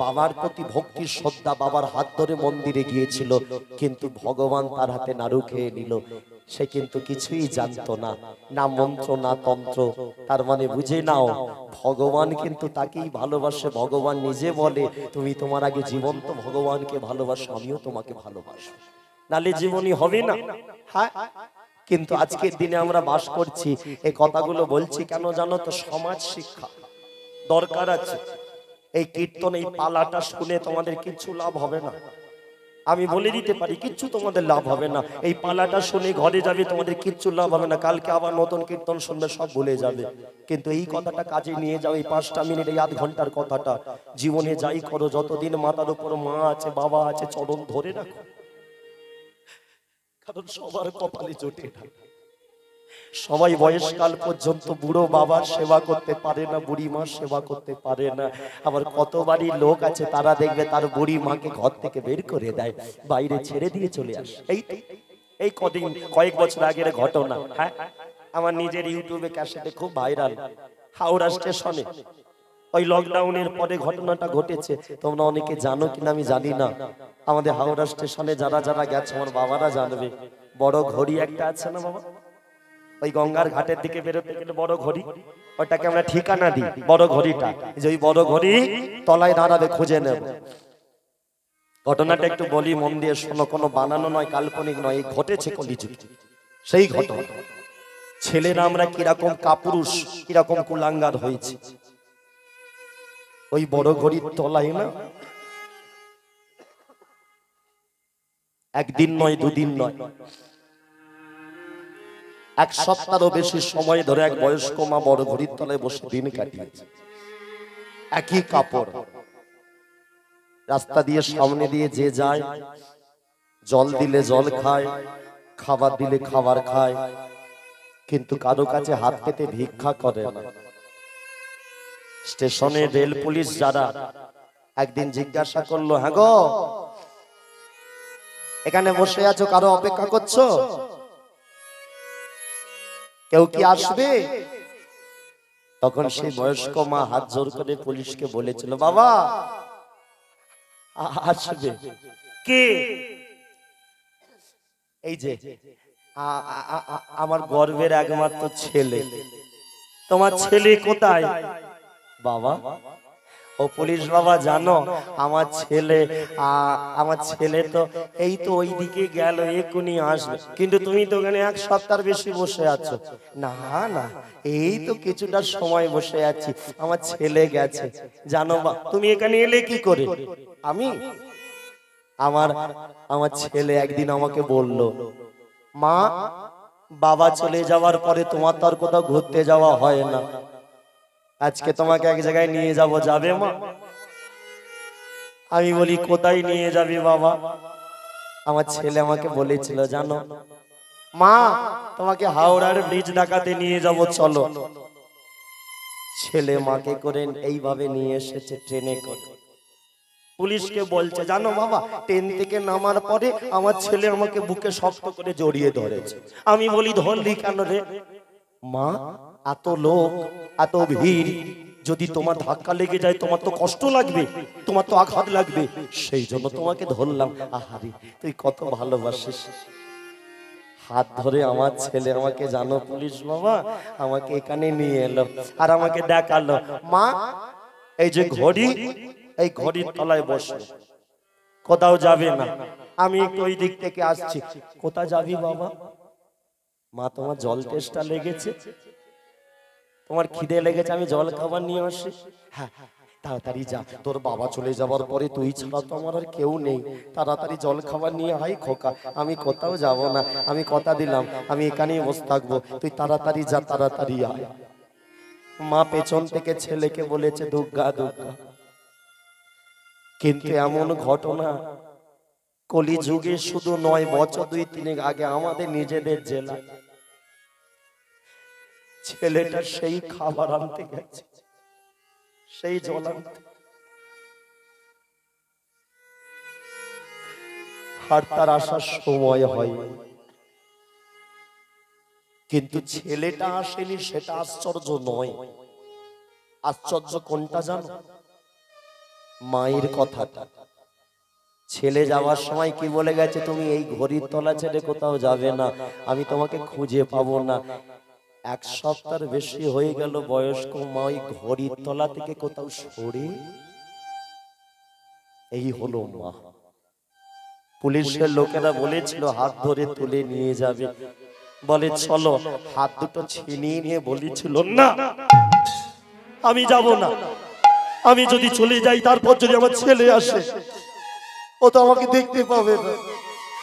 Speaker 1: বাবার প্রতি ভক্তি শ্রদ্ধা, বাবার হাত ধরে মন্দিরে গিয়েছিল, কিন্তু ভগবান তার হাতে নাড়ু খেয়ে নিল। সে কিন্তু কিছুই জানতো না, না মন্ত্র না তন্ত্র। তার মানে বুঝে নাও, ভগবান কিন্তু তাকেই ভালোবাসে। ভগবান নিজে বলে, তুমি তোমার আগে জীবন্ত ভগবানকে ভালোবাসো, আমিও তোমাকে ভালোবাসো, নালে জীবনী হবে না। হ্যাঁ, কিন্তু আজকের দিনে আমরা বাস করছি, এই কথাগুলো বলছি কেন জানো তো? সমাজ শিক্ষা দরকার আছে। এই কীর্তন, এই পালাটা শুনে তোমাদের কিছু লাভ হবে না, আমি বলে দিতে পারি, কিচ্ছু তোমাদের লাভ হবে না। এই পালাটা শুনে ঘরে যাবে, তোমাদের কিচ্ছু লাভ হবে না। কালকে আবার নতুন কীর্তন শুনবে, সব ভুলে যাবে। কিন্তু এই কথাটা কাজে নিয়ে যাও, এই 5টা মিনিট, এই আধ ঘন্টার কথাটা জীবনে যাই করো, যতদিন মাথার উপর মা আছে বাবা আছে, চরণ ধরে রাখো। কারণ সবার কপালে জোটে না, সবাই বয়সকাল পর্যন্ত বুড়ো বাবার সেবা করতে পারে না, বুড়ি মার সেবা করতে পারে না। আবার কত বাড়ি লোক আছে, তারা দেখবে তার বুড়ি মাকে ঘর থেকে বের করে দেয়, বাইরে ছেড়ে দিয়ে চলে আসে। এই কয়েক বছর আগের ঘটনা। হ্যাঁ, আমার নিজের ইউটিউবে ক্যাসেটে খুব ভাইরাল। হাওড়া স্টেশনে ওই লকডাউনের পরে ঘটনাটা ঘটেছে। তোমরা অনেকে জানো কিনা আমি জানি না। আমাদের হাওড়া স্টেশনে যারা যারা গেছে, আমার বাবারা জানবে, বড় ঘড়ি একটা আছে না বাবা, ওই গঙ্গার ঘাটের দিকে বেরোতে গেলে বড় ঘড়ি, ওটাকে আমরা ঠিকানা দিই বড় ঘড়িটা, যে ওই বড় ঘড়ি তলায় দাঁড়াবে, খুঁজে নেব। ঘটনাটা একটু বলি, মন দিয়ে শোনো, কোনো বানানো নয়, কাল্পনিক নয়, এই ঘটেছে কলিযুগে। সেই ঘটনা, ছেলেরা আমরা কিরকম কাপুরুষ, কিরকম কুলাঙ্গার হয়েছে। ওই বড় ঘড়ির তলায় না, একদিন নয়, দুদিন নয়, 1 সপ্তাহেরও বেশি সময় ধরে এক বয়স্ক মা বড় ঘড়ির তলায় বসে দিন কাটিয়েছে। একই কাপড়, রাস্তা দিয়ে সামনে দিয়ে যে যায়, জল দিলে জল খায়, খাবার দিলে খাবার খায়, কিন্তু কারো কাছে হাত পেতে ভিক্ষা করে না। স্টেশনে রেল পুলিশ যারা একদিন জিজ্ঞাসা করলো, হ্যাঁ গো, এখানে বসে আছো, কারো অপেক্ষা করছো? কেউ কি আসবে? তখন সেই বয়স্ক মা হাত জোর করে পুলিশকে বলেছিল, বাবা আসবে। কে? এই যে আমার গর্বের একমাত্র ছেলে। তোমার ছেলে কোথায়? বাবা, ও পুলিশ বাবা, জানো আমার ছেলে তো এই তো ওই দিকে গেল, এক্ষুনি আসবে। কিন্তু তুমি তো ওখানে 1 সপ্তাহ বেশি বসে আছো। না না, এই তো কিছুটা সময় বসে আছি, আমার ছেলে গেছে। জানো বা, তুমি এখানে এলে কি করে? আমার ছেলে একদিন আমাকে বলল, মা, বাবা চলে যাওয়ার পরে তোমার তো আর কোথাও ঘুরতে যাওয়া হয় না, আজকে তোমাকে এক জায়গায় নিয়ে যাব, যাবে মা? আমি বলি, কোথায় নিয়ে যাবি বাবা? আমার ছেলে আমাকে বলেছিল, জানো মা, তোমাকে হাওড়ার ব্রিজ দেখাতে নিয়ে যাব, চলো। ছেলে মাকে করে এইভাবে নিয়ে এসেছে ট্রেনে করে। পুলিশকে বলছে, জানো বাবা, ট্রেন থেকে নামার পরে আমার ছেলে আমাকে বুকে শক্ত করে জড়িয়ে ধরেছে। আমি বলি, ধরলি কেন রে? মা, এত লোক, এত ভিড়, যদি তোমার ধাক্কা লেগে যায় তোমার তো কষ্ট লাগবে, তোমার তো আঘাত লাগবে, সেই জন্য তোমাকে ধরলাম। আহারে, তুই কত ভালোবাসিস। হাত ধরে আমার ছেলে আমাকে, জানো পুলিশ বাবা, আমাকে এখানে নিয়ে এলো আর আমাকে দেখালো, মা, এই যে ঘড়ি, এই ঘড়ির তলায় বসো, কোথাও যাবে না, আমি একটু ওই দিক থেকে আসছি। কোথায় যাবি বাবা? মা, তোমার জল তেষ্টা লেগেছে, তোমার খিদে লেগেছে, আমি জল খাবার নিয়ে আসি। হ্যাঁ, তাড়াতাড়ি যা, তোর বাবা চলে যাবার পরে তুই ছাড়া তো আমার আর কেউ নেই, তাড়াতাড়ি জল খাবার নিয়ে আয় খোকা। আমি কোথাও যাব না, আমি কথা দিলাম আমি এখানেই বসে থাকবো, তুই তাড়াতাড়ি যা, তাড়াতাড়ি আয়। মা পেছন থেকে ছেলেকে বলেছে, দুর্গা দুর্গা। কিন্তু এমন ঘটনা কলিযুগে শুধু নয়, বছর 2-3 আগে আমাদের নিজেদের জেলায় ছেলেটা সেই খাবার আনতে গেছে, সেই জল আনতে, আর তার আসার সময় হয়, কিন্তু ছেলেটা আসেনি সেটা আশ্চর্য নয়। আশ্চর্য কোনটা জানো? মায়ের কথাটা। ছেলে যাওয়ার সময় কি বলে গেছে, তুমি এই ঘড়ির তলা ছেড়ে কোথাও যাবে না, আমি তোমাকে খুঁজে পাবো না। এক সপ্তাহ বেশি হয়ে গেল, বয়স্ক মা ওই ঘড়ির তলা থেকে কোথাও সরে, এই হলো মা। পুলিশের লোকেরা বলেছিল হাত ধরে তুলে নিয়ে যাবে, বলে চলো, হাত দুটো ছিনিয়ে নিয়ে বলেছিল না আমি যাব না, আমি যদি চলে যাই তারপর যদি আমার ছেলে আসে ও তো আমাকে দেখতে পাবে না,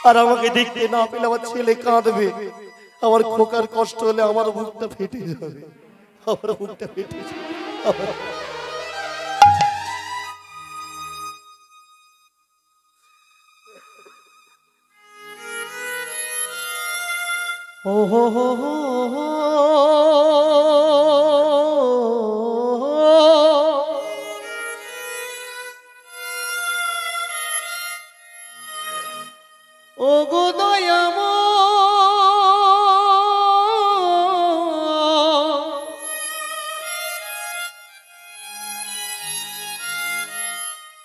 Speaker 1: আর আমাকে দেখতে না পেলে আমার ছেলে কাঁদবে, আমার খোকার কষ্ট হলে আমার মুখটা ফেটে যাবে, আমার মুখটা ফেটে যাবে।
Speaker 3: ও হো হো হো হো। ও গো দয়াময়,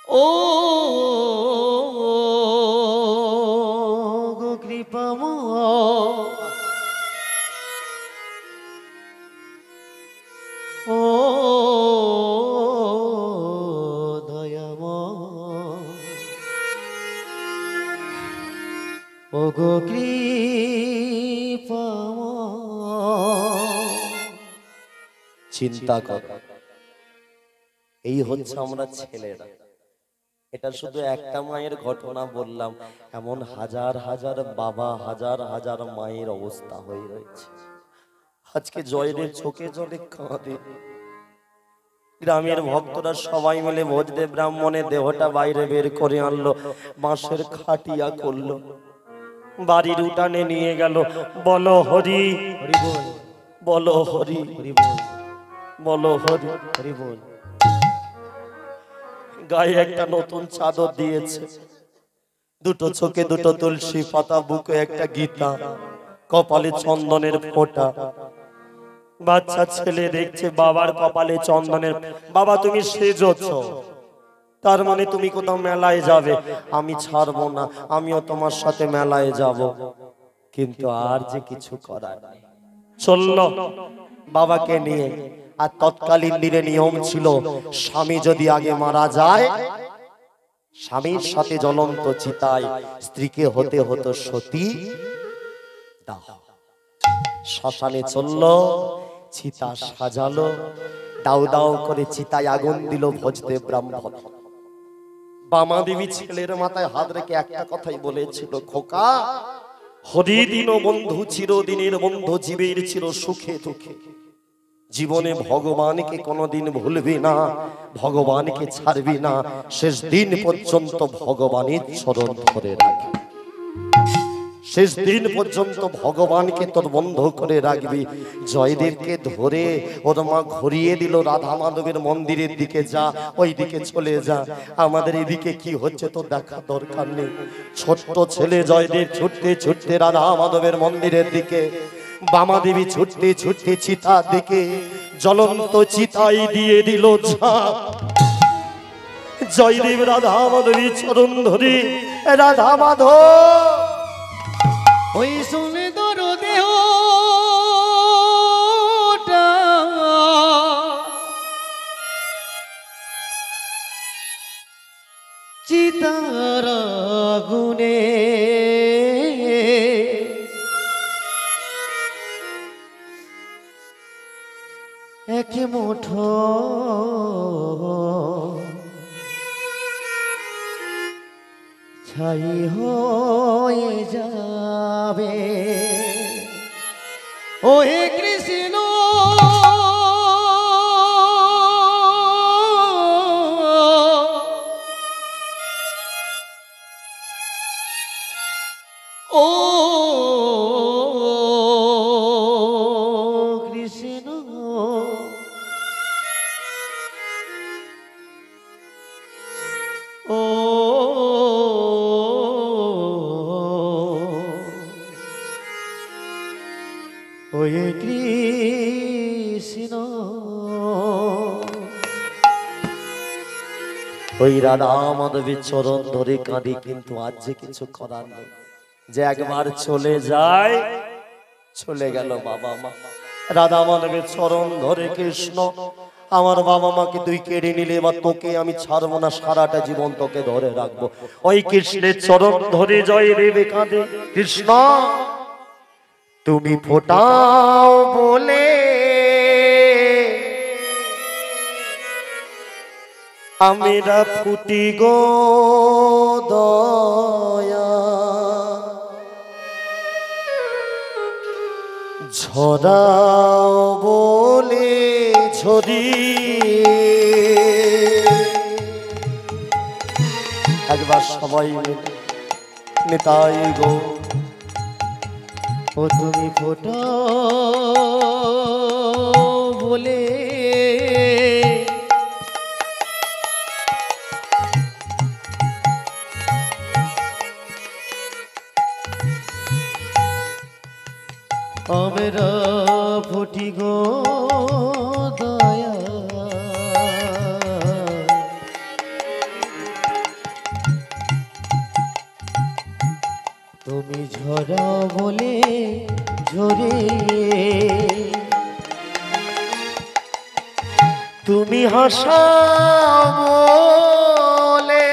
Speaker 3: ও গো কৃপাময়, ও দয়াময়, ও গো কৃপাময়।
Speaker 1: চিন্তা কর, এই হচ্ছে আমরা ছেলেরা। এটা শুধু একটা মায়ের ঘটনা বললাম, এমন হাজার হাজার বাবা, হাজার হাজার মায়ের অবস্থা হয়ে রয়েছে। আজকে জয়দেব চোখে জলে কাঁদে। গ্রামের ভক্তরা সবাই মিলে ভোজদেব ব্রাহ্মণের দেহটা বাইরে বের করে আনলো, বাঁশের খাটিয়া করলো, বাড়ির উঠানে নিয়ে গেল। বলো হরি,
Speaker 3: হরি বল,
Speaker 1: বলো হরি,
Speaker 3: হরি বল,
Speaker 1: বলো হরি।
Speaker 3: হরি বল।
Speaker 1: গায়ে একটা নতুন চাদর দিয়েছে, দুটো চোখে দুটো তুলসী পাতা, বুকে একটা গীতা, কপালে চন্দনের ফোঁটা। বাচ্চা ছেলে দেখছে বাবার কপালে চন্দনের। বাবা তুমি সেজেছ, তার মানে তুমি কোথাও মেলায় যাবে। আমি ছাড়বো না, আমিও তোমার সাথে মেলায় যাব, কিন্তু আর যে কিছু করার নেই। চলল বাবাকে নিয়ে। আর তৎকালীন দিনে নিয়ম ছিল, স্বামী যদি আগে মারা যায়, স্বামীর সাথে জ্বলন্ত চিতায় স্ত্রীকে হতে হতো সতী দাহ। শ্মশানে চলল, চিতা সাজালো, দাউ দাউ করে চিতায় আগুন দিল ভোজদেব ব্রাহ্মণ। বামা দেবী ছেলের মাথায় হাত রেখে একটা কথাই বলেছিল, খোকা, হরিদিন বন্ধু, চিরদিনের বন্ধু, জীবের চির সুখে দুঃখে, জীবনে ভগবানকে কোনোদিন ভুলবি না, ভগবানকে ছাড়বি না, শেষ দিন পর্যন্ত ভগবানের চরণ ধরে রাখবি, শেষ দিন পর্যন্ত ভগবানকে তোর বন্ধ করে রাখবি। জয়দেবকে ধরে ওর মা ঘুরিয়ে দিল রাধা মাধবের মন্দিরের দিকে, যা ওই দিকে চলে যা, আমাদের এদিকে কি হচ্ছে তো দেখা দরকার নেই। ছোট্ট ছেলে জয়দেব ছুটতে ছুটতে রাধা মাধবের মন্দিরের দিকে, বামা দেবী ছুটতে ছুটতে চিতার দিকে, জ্বলন্ত চিতাই দিয়ে দিল ঝাঁপ। জয়দেব রাধা মাধবী চরণ ধরে, রাধা মাধব
Speaker 2: ওই শুনে তোর দেহ
Speaker 3: চিতার আগুনে এক মুঠো ছাই হয়ে যাবে। ও হে কৃষ্ণ, ও কৃষ্ণ, ও হয়ে কৃষ্ণ।
Speaker 1: ওই রাধা মাধবের চরণ ধরে কাঁদি, কিন্তু আজ যে কিছু করার নেই, যে একবার চলে যায় চলে গেল বাবা মা। রাধা মাধবের চরণ ধরে কৃষ্ণ, আমার বাবা মাকে তুই কেড়ে নিলে, বা তোকে আমি ছাড়বো না, সারাটা জীবন তোকে ধরে রাখবো। ওই কৃষ্ণের চরণ ধরে জয় দেবে কাঁদে, কৃষ্ণ তুমি ফোটাও বলে আমিরা ফুটি গো দয়া, ঝরাও বলে ঝরি। একবার সবাই নিতাই গো,
Speaker 3: ও তুমি ফোটাও বলে আমরা ফুটি গো দয়া, তুমি ঝরা বলে ঝরে,
Speaker 1: তুমি হাসা বলে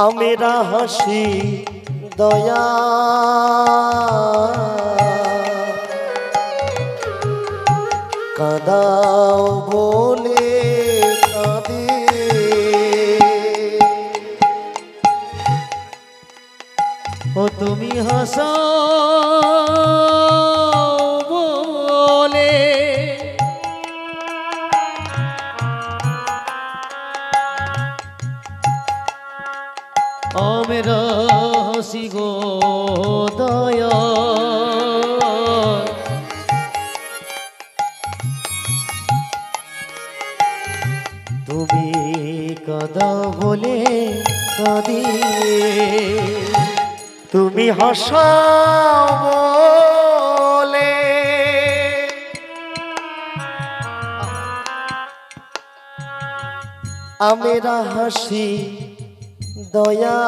Speaker 1: আমিরা হাসি দয়া, কাঁদাও বলে কাঁদে।
Speaker 3: ও তুমি হাসা বলে আমরা হাসি গো দয়া, তুমি কাঁদা বলে কাঁদি,
Speaker 1: তুমি হাসা বলে আমিরা হাসি দয়া,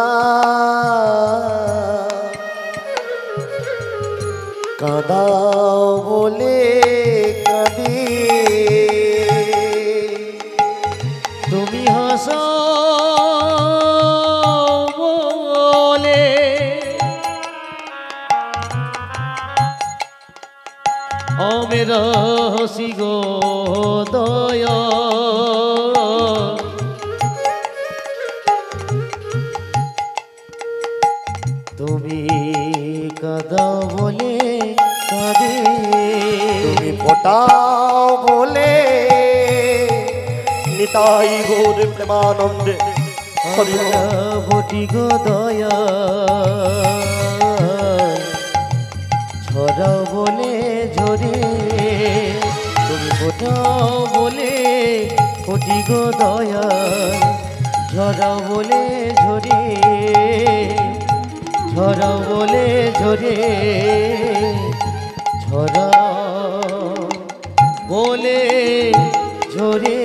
Speaker 1: কাঁদাও বলে কাঁদি।
Speaker 3: তুমি হাসা বলে আমরা হাসি গো দয়া, তুমি কাঁদা বলে কাঁদে,
Speaker 1: তুমি ফোটাও বলে নিতাই গৌর প্রেমানন্দে হরি বল।
Speaker 3: আমরা ফুটি গো দয়া, ঝরা বলে ঝরে, তুমি ফোটাও বলে ফুটি গো দয়া, ঝরা বলে ঝরে, ঝরা বলে ঝরে, ঝরা বলে ঝরে।